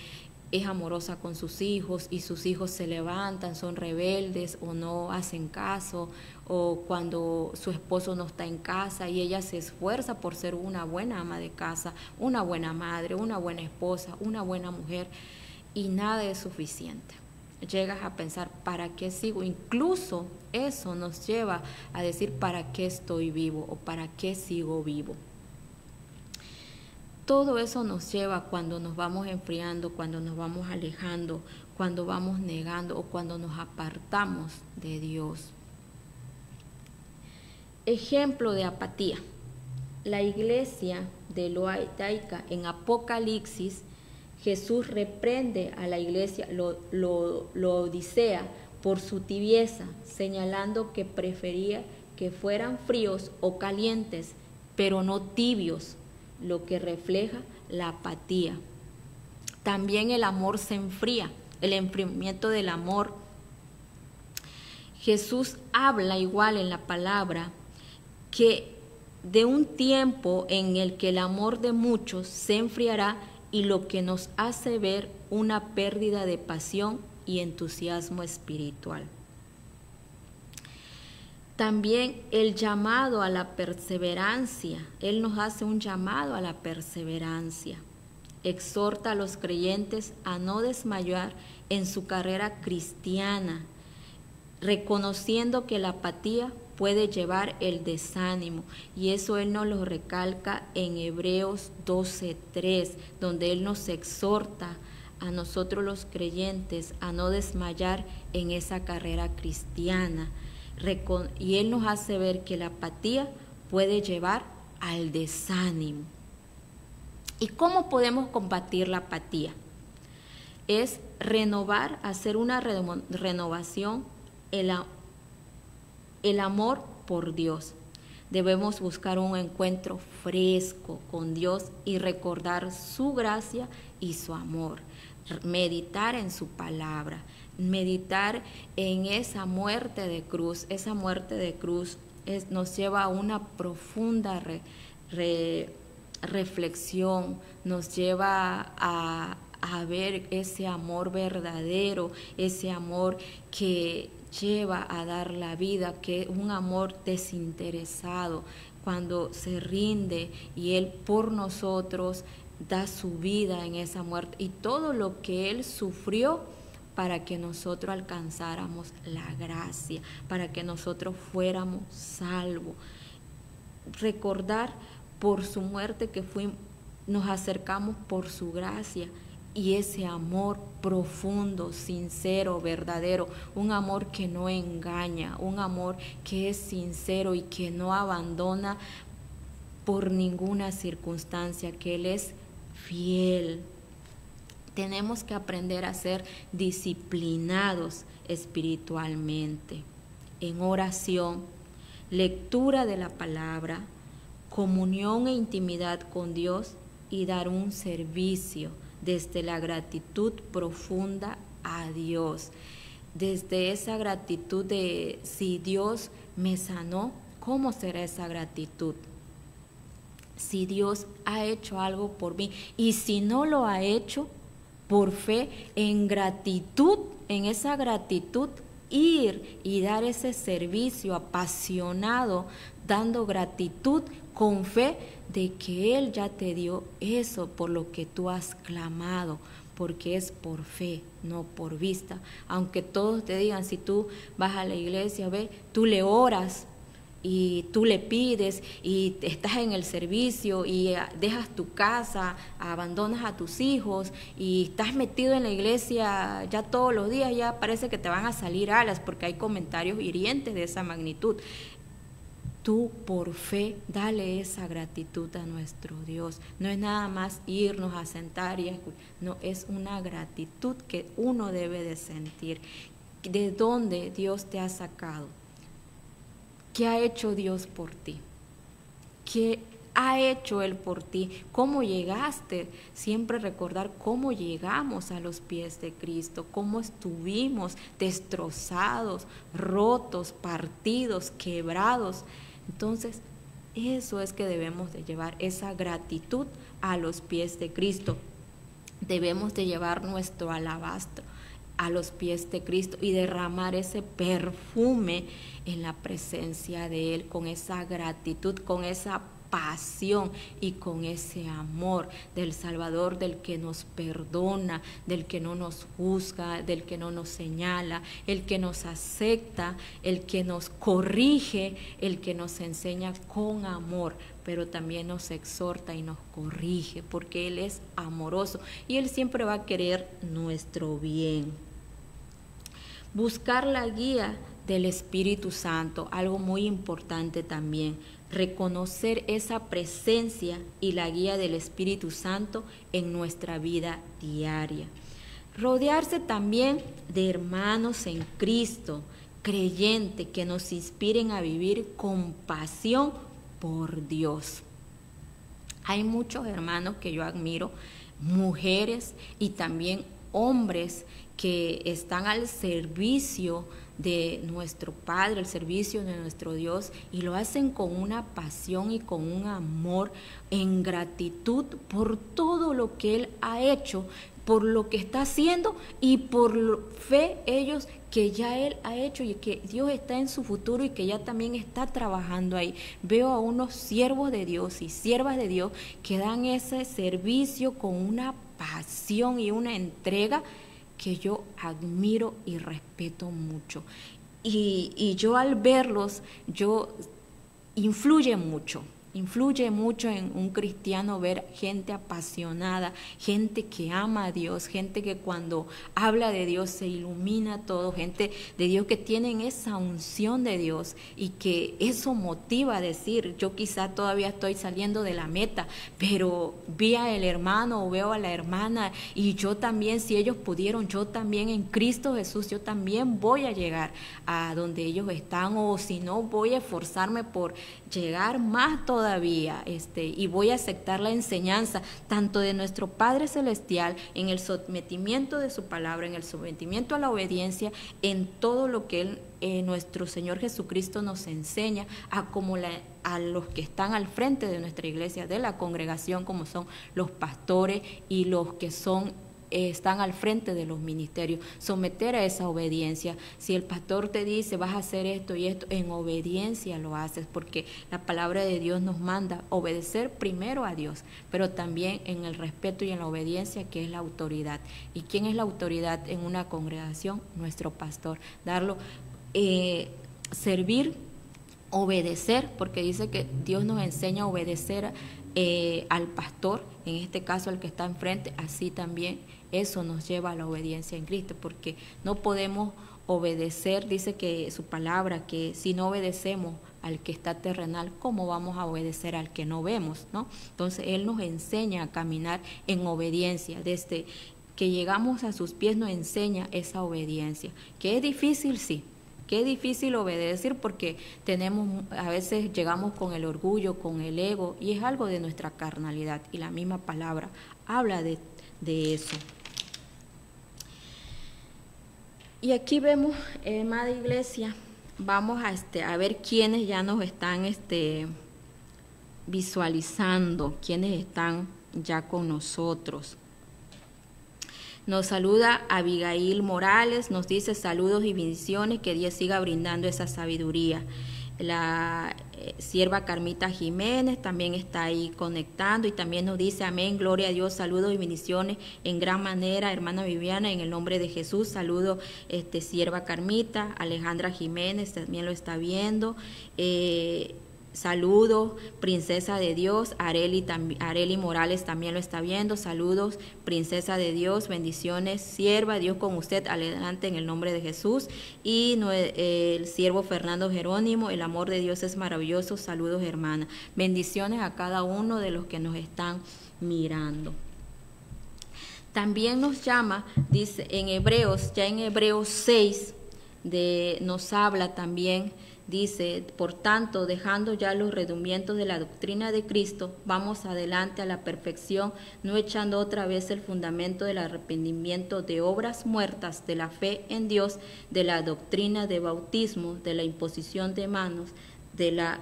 es amorosa con sus hijos y sus hijos se levantan, son rebeldes o no hacen caso, o cuando su esposo no está en casa y ella se esfuerza por ser una buena ama de casa, una buena madre, una buena esposa, una buena mujer, y nada es suficiente. Llegas a pensar, ¿para qué sigo? Incluso eso nos lleva a decir, ¿para qué estoy vivo? O ¿para qué sigo vivo? Todo eso nos lleva cuando nos vamos enfriando, cuando nos vamos alejando, cuando vamos negando o cuando nos apartamos de Dios. Ejemplo de apatía. La iglesia de Laodicea en Apocalipsis, Jesús reprende a la iglesia Laodicea por su tibieza, señalando que prefería que fueran fríos o calientes, pero no tibios, lo que refleja la apatía. También el amor se enfría, el enfriamiento del amor Jesús habla igual en la palabra que de un tiempo en el que el amor de muchos se enfriará y lo que nos hace ver una pérdida de pasión y entusiasmo espiritual. También el llamado a la perseverancia. Él nos hace un llamado a la perseverancia. Exhorta a los creyentes a no desmayar en su carrera cristiana, reconociendo que la apatía puede llevar el desánimo, y eso Él nos lo recalca en Hebreos 12:3, donde Él nos exhorta a nosotros los creyentes a no desmayar en esa carrera cristiana, y Él nos hace ver que la apatía puede llevar al desánimo. ¿Y cómo podemos combatir la apatía? Es renovar, hacer una renovación, el amor por Dios. Debemos buscar un encuentro fresco con Dios y recordar su gracia y su amor. Meditar en su palabra, meditar en esa muerte de cruz. Esa muerte de cruz nos lleva a una profunda reflexión, nos lleva a ver ese amor verdadero, ese amor que lleva a dar la vida, que es un amor desinteresado, cuando se rinde y Él por nosotros da su vida en esa muerte y todo lo que Él sufrió para que nosotros alcanzáramos la gracia, para que nosotros fuéramos salvos. Recordar por su muerte que nos acercamos por su gracia, y ese amor profundo, sincero, verdadero, un amor que no engaña, un amor que es sincero y que no abandona por ninguna circunstancia, que Él es fiel. Tenemos que aprender a ser disciplinados espiritualmente, en oración, lectura de la palabra, comunión e intimidad con Dios, y dar un servicio desde la gratitud profunda a Dios. Desde esa gratitud de si Dios me sanó, ¿cómo será esa gratitud? Si Dios ha hecho algo por mí, y si no lo ha hecho, por fe, en gratitud, en esa gratitud, ir y dar ese servicio apasionado, dando gratitud con fe de que Él ya te dio eso por lo que tú has clamado, porque es por fe, no por vista. Aunque todos te digan, si tú vas a la iglesia, ve, tú le oras y tú le pides y estás en el servicio y dejas tu casa, abandonas a tus hijos y estás metido en la iglesia ya todos los días, ya parece que te van a salir alas porque hay comentarios hirientes de esa magnitud. Tú por fe dale esa gratitud a nuestro Dios. No es nada más irnos a sentar y escuchar, no, es una gratitud que uno debe de sentir. ¿De dónde Dios te ha sacado? ¿Qué ha hecho Dios por ti? ¿Qué ha hecho Él por ti? ¿Cómo llegaste? Siempre recordar cómo llegamos a los pies de Cristo, cómo estuvimos destrozados, rotos, partidos, quebrados. Entonces, eso es que debemos de llevar, esa gratitud a los pies de Cristo. Debemos de llevar nuestro alabastro a los pies de Cristo y derramar ese perfume en la presencia de Él, con esa gratitud, con esa pasión y con ese amor del Salvador, del que nos perdona, del que no nos juzga, del que no nos señala, el que nos acepta, el que nos corrige, el que nos enseña con amor, pero también nos exhorta y nos corrige, porque Él es amoroso y Él siempre va a querer nuestro bien. Buscar la guía del Espíritu Santo, algo muy importante también, reconocer esa presencia y la guía del Espíritu Santo en nuestra vida diaria. Rodearse también de hermanos en Cristo, creyentes, que nos inspiren a vivir con pasión por Dios. Hay muchos hermanos que yo admiro, mujeres y también hombres que están al servicio de nuestro Padre, al servicio de nuestro Dios, y lo hacen con una pasión y con un amor, en gratitud por todo lo que Él ha hecho, por lo que está haciendo y por fe ellos que ya Él ha hecho y que Dios está en su futuro y que ya también está trabajando ahí. Veo a unos siervos de Dios y siervas de Dios que dan ese servicio con una pasión y una entrega que yo admiro y respeto mucho. Y yo al verlos, influye mucho en un cristiano ver gente apasionada, gente que ama a Dios, gente que cuando habla de Dios se ilumina todo, gente de Dios que tienen esa unción de Dios y que eso motiva a decir, yo quizá todavía estoy saliendo de la meta, pero vi al hermano o veo a la hermana y yo también, si ellos pudieron, yo también en Cristo Jesús, yo también voy a llegar a donde ellos están, o si no, voy a esforzarme por llegar más todavía, y voy a aceptar la enseñanza tanto de nuestro Padre Celestial en el sometimiento de su palabra, en el sometimiento a la obediencia, en todo lo que nuestro Señor Jesucristo nos enseña, a los que están al frente de nuestra iglesia, de la congregación, como son los pastores y los que están al frente de los ministerios, someter a esa obediencia. Si el pastor te dice vas a hacer esto y esto, en obediencia lo haces, porque la palabra de Dios nos manda obedecer primero a Dios, pero también en el respeto y en la obediencia, que es la autoridad. ¿Y quién es la autoridad en una congregación? Nuestro pastor. Servir, obedecer, porque dice que Dios nos enseña a obedecer al pastor, en este caso al que está enfrente, así también eso nos lleva a la obediencia en Cristo, porque no podemos obedecer, dice que su palabra, que si no obedecemos al que está terrenal, ¿cómo vamos a obedecer al que no vemos, no? Entonces Él nos enseña a caminar en obediencia, desde que llegamos a sus pies nos enseña esa obediencia, que es difícil, sí. Qué difícil obedecer, porque a veces llegamos con el orgullo, con el ego, y es algo de nuestra carnalidad, y la misma palabra habla de eso. Y aquí vemos, amada iglesia, vamos a ver quiénes ya nos están visualizando, quiénes están ya con nosotros. Nos saluda Abigail Morales, nos dice saludos y bendiciones, que Dios siga brindando esa sabiduría. La sierva Carmita Jiménez también está ahí conectando y también nos dice amén, gloria a Dios, saludos y bendiciones en gran manera, hermana Viviana, en el nombre de Jesús. Saludo sierva Carmita. Alejandra Jiménez también lo está viendo. Saludos, princesa de Dios. Areli Morales también lo está viendo. Saludos, princesa de Dios. Bendiciones, sierva. Dios con usted. Adelante en el nombre de Jesús. Y el siervo Fernando Jerónimo. El amor de Dios es maravilloso. Saludos, hermana. Bendiciones a cada uno de los que nos están mirando. También nos llama, dice en Hebreos, ya en Hebreos 6, nos habla también. Dice, por tanto, dejando ya los rudimientos de la doctrina de Cristo, vamos adelante a la perfección, no echando otra vez el fundamento del arrepentimiento de obras muertas, de la fe en Dios, de la doctrina de bautismo, de la imposición de manos, de la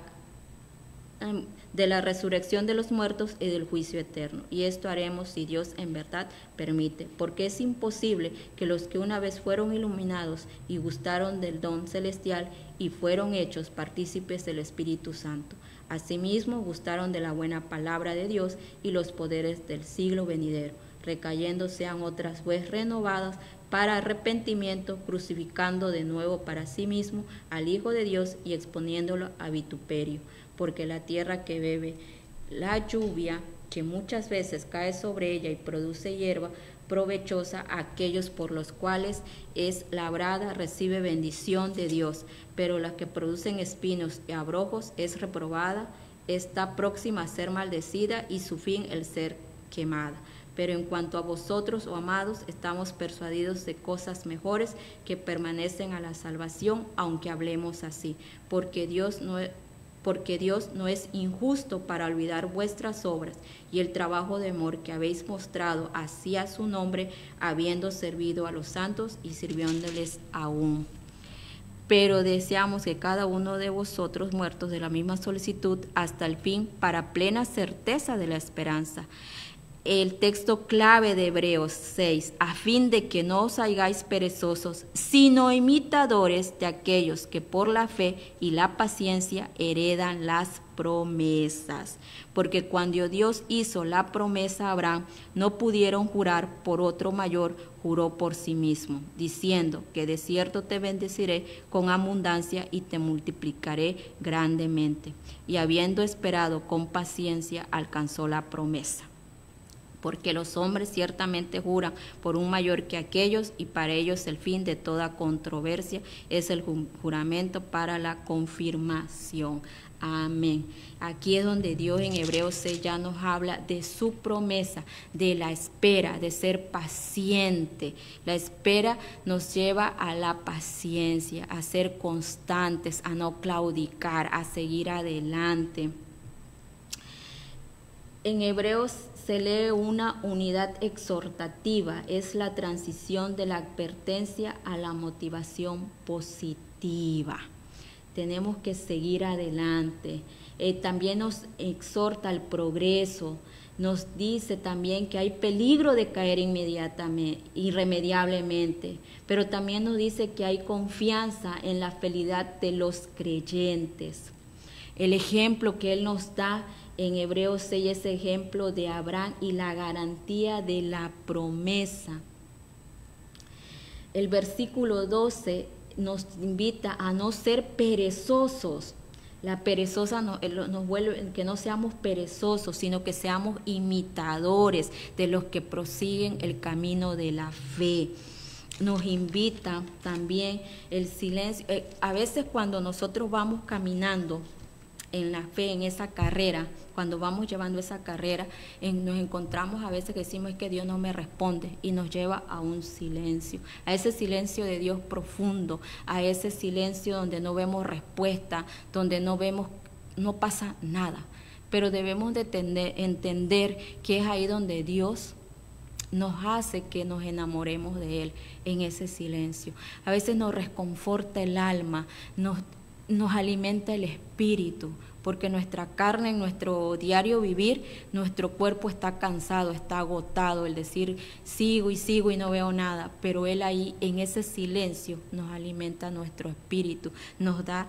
resurrección de los muertos y del juicio eterno. Y esto haremos si Dios en verdad permite, porque es imposible que los que una vez fueron iluminados y gustaron del don celestial y fueron hechos partícipes del Espíritu Santo, asimismo gustaron de la buena palabra de Dios y los poderes del siglo venidero, recayendo sean otras vez renovadas para arrepentimiento, crucificando de nuevo para sí mismo al Hijo de Dios y exponiéndolo a vituperio, porque la tierra que bebe la lluvia, que muchas veces cae sobre ella y produce hierba provechosa, a aquellos por los cuales es labrada recibe bendición de Dios, pero la que producen espinos y abrojos es reprobada, está próxima a ser maldecida y su fin el ser quemada. Pero en cuanto a vosotros, oh amados, estamos persuadidos de cosas mejores que permanecen a la salvación, aunque hablemos así, porque Dios porque Dios no es injusto para olvidar vuestras obras y el trabajo de amor que habéis mostrado hacia su nombre, habiendo servido a los santos y sirviéndoles aún. Pero deseamos que cada uno de vosotros muertos de la misma solicitud hasta el fin, para plena certeza de la esperanza. El texto clave de Hebreos 6, a fin de que no os hagáis perezosos, sino imitadores de aquellos que por la fe y la paciencia heredan las promesas. Porque cuando Dios hizo la promesa a Abraham, no pudieron jurar por otro mayor, juró por sí mismo, diciendo que de cierto te bendeciré con abundancia y te multiplicaré grandemente. Y habiendo esperado con paciencia, alcanzó la promesa. Porque los hombres ciertamente juran por un mayor que aquellos, y para ellos el fin de toda controversia es el juramento para la confirmación. Amén. Aquí es donde Dios en Hebreos 6 ya nos habla de su promesa, de la espera, de ser paciente. La espera nos lleva a la paciencia, a ser constantes, a no claudicar, a seguir adelante. En Hebreos se lee una unidad exhortativa, es la transición de la advertencia a la motivación positiva. Tenemos que seguir adelante. También nos exhorta al progreso, nos dice también que hay peligro de caer irremediablemente, pero también nos dice que hay confianza en la fidelidad de los creyentes. El ejemplo que Él nos da en Hebreos 6 es ejemplo de Abraham y la garantía de la promesa. El versículo 12 nos invita a no ser perezosos. La perezosa nos vuelve que no seamos perezosos, sino que seamos imitadores de los que prosiguen el camino de la fe. Nos invita también el silencio. A veces cuando nosotros vamos caminando en la fe, en esa carrera, cuando vamos llevando esa carrera, nos encontramos a veces que decimos que Dios no me responde, y nos lleva a un silencio, a ese silencio de Dios profundo, a ese silencio donde no vemos respuesta, donde no pasa nada, pero debemos de entender que es ahí donde Dios nos hace que nos enamoremos de Él, en ese silencio. A veces nos reconforta el alma, nos alimenta el espíritu, porque nuestra carne, en nuestro diario vivir, nuestro cuerpo está cansado, está agotado, el decir sigo y no veo nada, pero Él ahí en ese silencio nos alimenta nuestro espíritu, nos da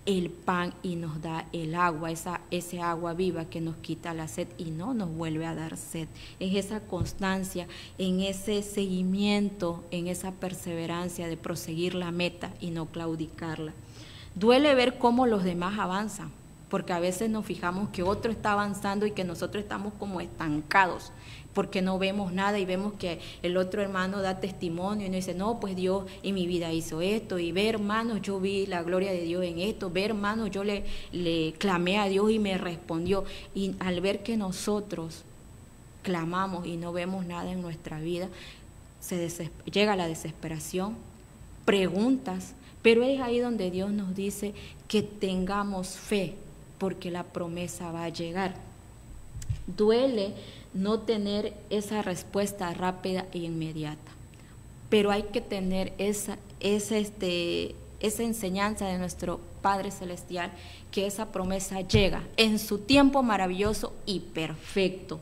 el pan y nos da el agua, ese agua viva que nos quita la sed y no nos vuelve a dar sed. Es esa constancia, en ese seguimiento, en esa perseverancia de proseguir la meta y no claudicarla. Duele ver cómo los demás avanzan, porque a veces nos fijamos que otro está avanzando y que nosotros estamos como estancados, porque no vemos nada y vemos que el otro hermano da testimonio y nos dice, no, pues Dios en mi vida hizo esto, y ve, hermanos, yo vi la gloria de Dios en esto, ve, hermanos, yo le clamé a Dios y me respondió. Y al ver que nosotros clamamos y no vemos nada en nuestra vida, llega la desesperación, preguntas, pero es ahí donde Dios nos dice que tengamos fe, porque la promesa va a llegar. Duele no tener esa respuesta rápida e inmediata, pero hay que tener esa enseñanza de nuestro Padre Celestial, que esa promesa llega en su tiempo maravilloso y perfecto.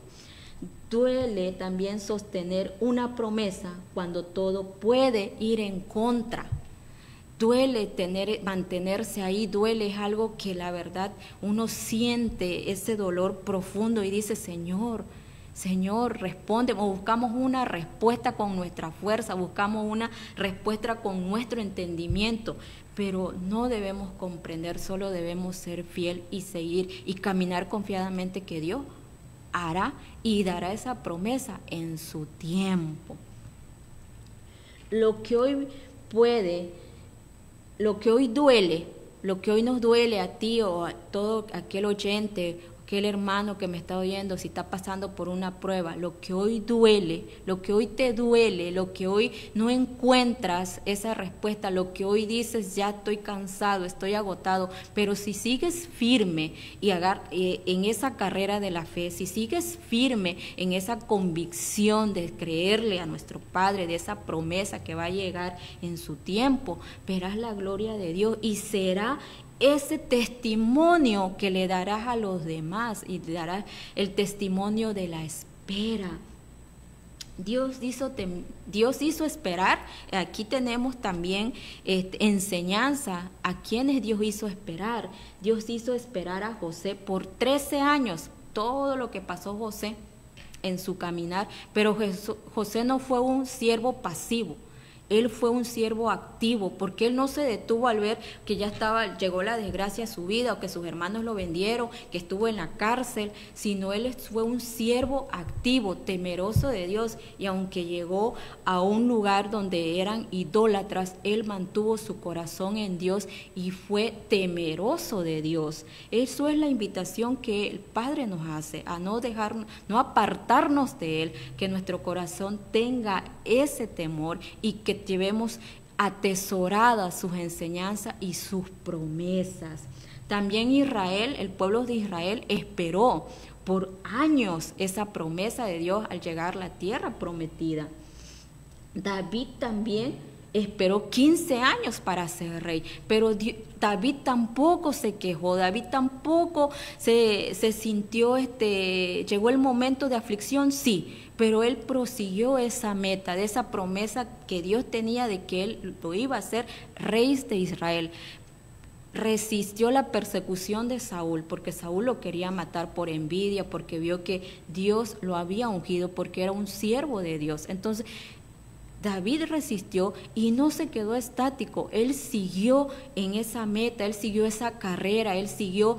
Duele también sostener una promesa cuando todo puede ir en contra. Duele mantenerse ahí, duele, es algo que la verdad uno siente ese dolor profundo y dice, Señor, responde. O buscamos una respuesta con nuestra fuerza, buscamos una respuesta con nuestro entendimiento, pero no debemos comprender, solo debemos ser fiel y seguir y caminar confiadamente que Dios hará y dará esa promesa en su tiempo. Lo que hoy duele, lo que hoy nos duele a ti o a todo aquel oyente aquel hermano que me está oyendo, si está pasando por una prueba, lo que hoy duele, lo que hoy te duele, lo que hoy no encuentras esa respuesta, lo que hoy dices, ya estoy cansado, estoy agotado, pero si sigues firme y en esa carrera de la fe, si sigues firme en esa convicción de creerle a nuestro Padre, de esa promesa que va a llegar en su tiempo, verás la gloria de Dios y será ese testimonio que le darás a los demás y te darás el testimonio de la espera. Dios hizo esperar. Aquí tenemos también enseñanza a quienes Dios hizo esperar. Dios hizo esperar a José por 13 años, todo lo que pasó José en su caminar, pero José no fue un siervo pasivo. Él fue un siervo activo, porque él no se detuvo al ver que llegó la desgracia a su vida, o que sus hermanos lo vendieron, que estuvo en la cárcel, sino él fue un siervo activo, temeroso de Dios, y aunque llegó a un lugar donde eran idólatras, él mantuvo su corazón en Dios y fue temeroso de Dios. Eso es la invitación que el Padre nos hace, a no apartarnos de él, que nuestro corazón tenga ese temor y que llevemos atesoradas sus enseñanzas y sus promesas. También Israel, el pueblo de Israel, esperó por años esa promesa de Dios al llegar a la tierra prometida. David también esperó 15 años para ser rey, pero David tampoco se quejó, David tampoco se sintió, llegó el momento de aflicción, sí, pero él prosiguió esa meta, de esa promesa que Dios tenía de que él lo iba a hacer rey de Israel. Resistió la persecución de Saúl, porque Saúl lo quería matar por envidia, porque vio que Dios lo había ungido, porque era un siervo de Dios. Entonces, David resistió y no se quedó estático, él siguió en esa meta, él siguió esa carrera, él siguió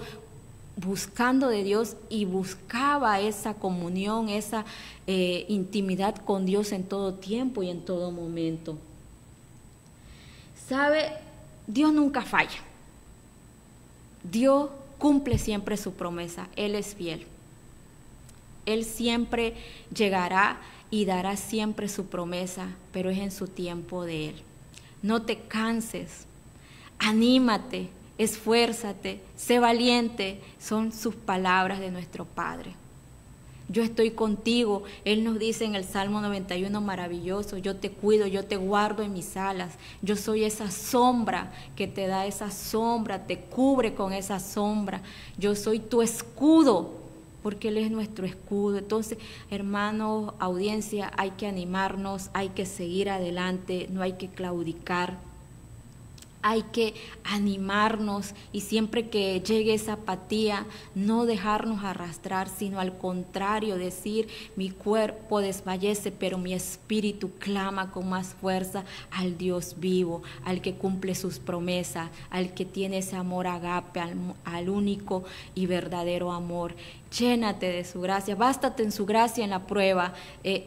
buscando de Dios y buscaba esa comunión, esa intimidad con Dios en todo tiempo y en todo momento. ¿Sabe? Dios nunca falla. Dios cumple siempre su promesa, Él es fiel. Él siempre llegará y dará siempre su promesa, pero es en su tiempo de Él. No te canses, anímate, esfuérzate, sé valiente, son sus palabras de nuestro Padre. Yo estoy contigo, Él nos dice en el Salmo 91 maravilloso, yo te cuido, yo te guardo en mis alas, yo soy esa sombra que te da esa sombra, te cubre con esa sombra, yo soy tu escudo, porque Él es nuestro escudo. Entonces, hermanos, audiencia, hay que animarnos, hay que seguir adelante, no hay que claudicar. Hay que animarnos y siempre que llegue esa apatía, no dejarnos arrastrar, sino al contrario, decir, mi cuerpo desfallece, pero mi espíritu clama con más fuerza al Dios vivo, al que cumple sus promesas, al que tiene ese amor agape, al único y verdadero amor. Llénate de su gracia, bástate en su gracia en la prueba,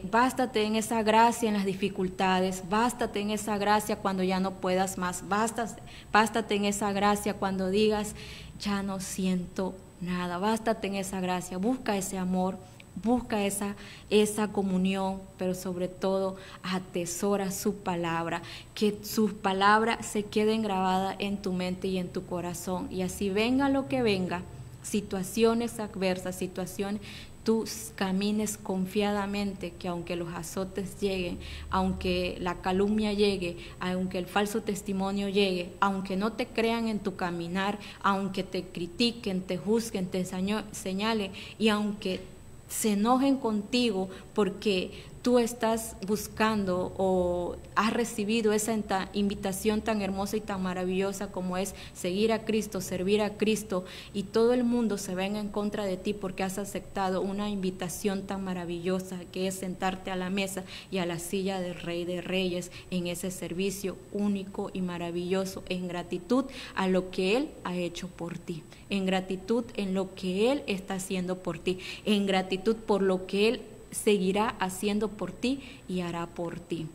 bástate en esa gracia en las dificultades, bástate en esa gracia cuando ya no puedas más, bástate en esa gracia cuando digas, ya no siento nada, bástate en esa gracia, busca ese amor, busca esa comunión, pero sobre todo atesora su palabra, que sus palabras se queden grabadas en tu mente y en tu corazón, y así venga lo que venga, situaciones adversas, situaciones, tú camines confiadamente, que aunque los azotes lleguen, aunque la calumnia llegue, aunque el falso testimonio llegue, aunque no te crean en tu caminar, aunque te critiquen, te juzguen, te señalen y aunque se enojen contigo porque tú estás buscando o has recibido esa invitación tan hermosa y tan maravillosa como es seguir a Cristo, servir a Cristo, y todo el mundo se venga en contra de ti porque has aceptado una invitación tan maravillosa que es sentarte a la mesa y a la silla del Rey de Reyes en ese servicio único y maravilloso, en gratitud a lo que Él ha hecho por ti, en gratitud en lo que Él está haciendo por ti, en gratitud por lo que Él seguirá haciendo por ti y hará por ti.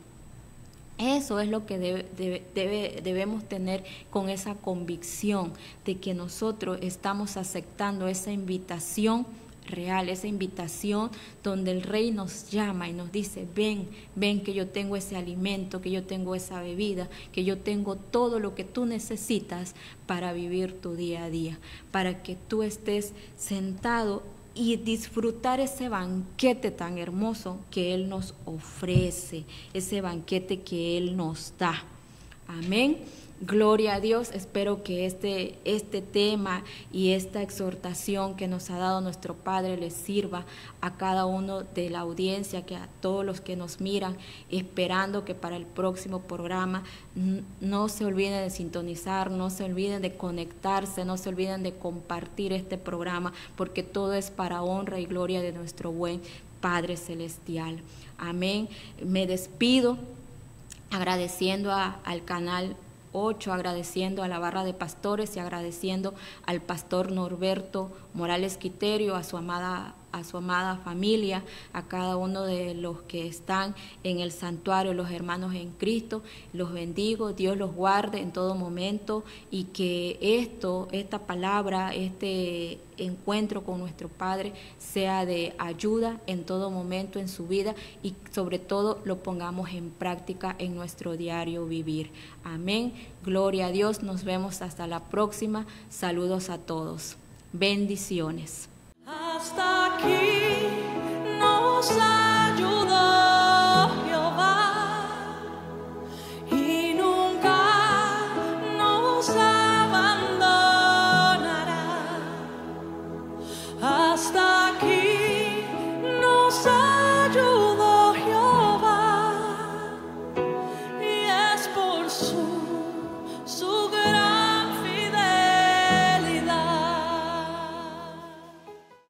Eso es lo que debemos tener con esa convicción de que nosotros estamos aceptando esa invitación real, esa invitación donde el Rey nos llama y nos dice, ven, ven que yo tengo ese alimento, que yo tengo esa bebida, que yo tengo todo lo que tú necesitas para vivir tu día a día, para que tú estés sentado y disfrutar ese banquete tan hermoso que Él nos ofrece, ese banquete que Él nos da. Amén. Gloria a Dios. Espero que este tema y esta exhortación que nos ha dado nuestro Padre les sirva a cada uno de la audiencia, que a todos los que nos miran, esperando que para el próximo programa no se olviden de sintonizar, no se olviden de conectarse, no se olviden de compartir este programa, porque todo es para honra y gloria de nuestro buen Padre Celestial. Amén. Me despido agradeciendo al canal 8, agradeciendo a la barra de pastores y agradeciendo al pastor Norberto Morales Quiterio, a su amada familia, a cada uno de los que están en el santuario, los hermanos en Cristo. Los bendigo, Dios los guarde en todo momento y que esta palabra, este encuentro con nuestro Padre sea de ayuda en todo momento en su vida y sobre todo lo pongamos en práctica en nuestro diario vivir. Amén. Gloria a Dios. Nos vemos hasta la próxima. Saludos a todos. Bendiciones. Hasta aquí nos ha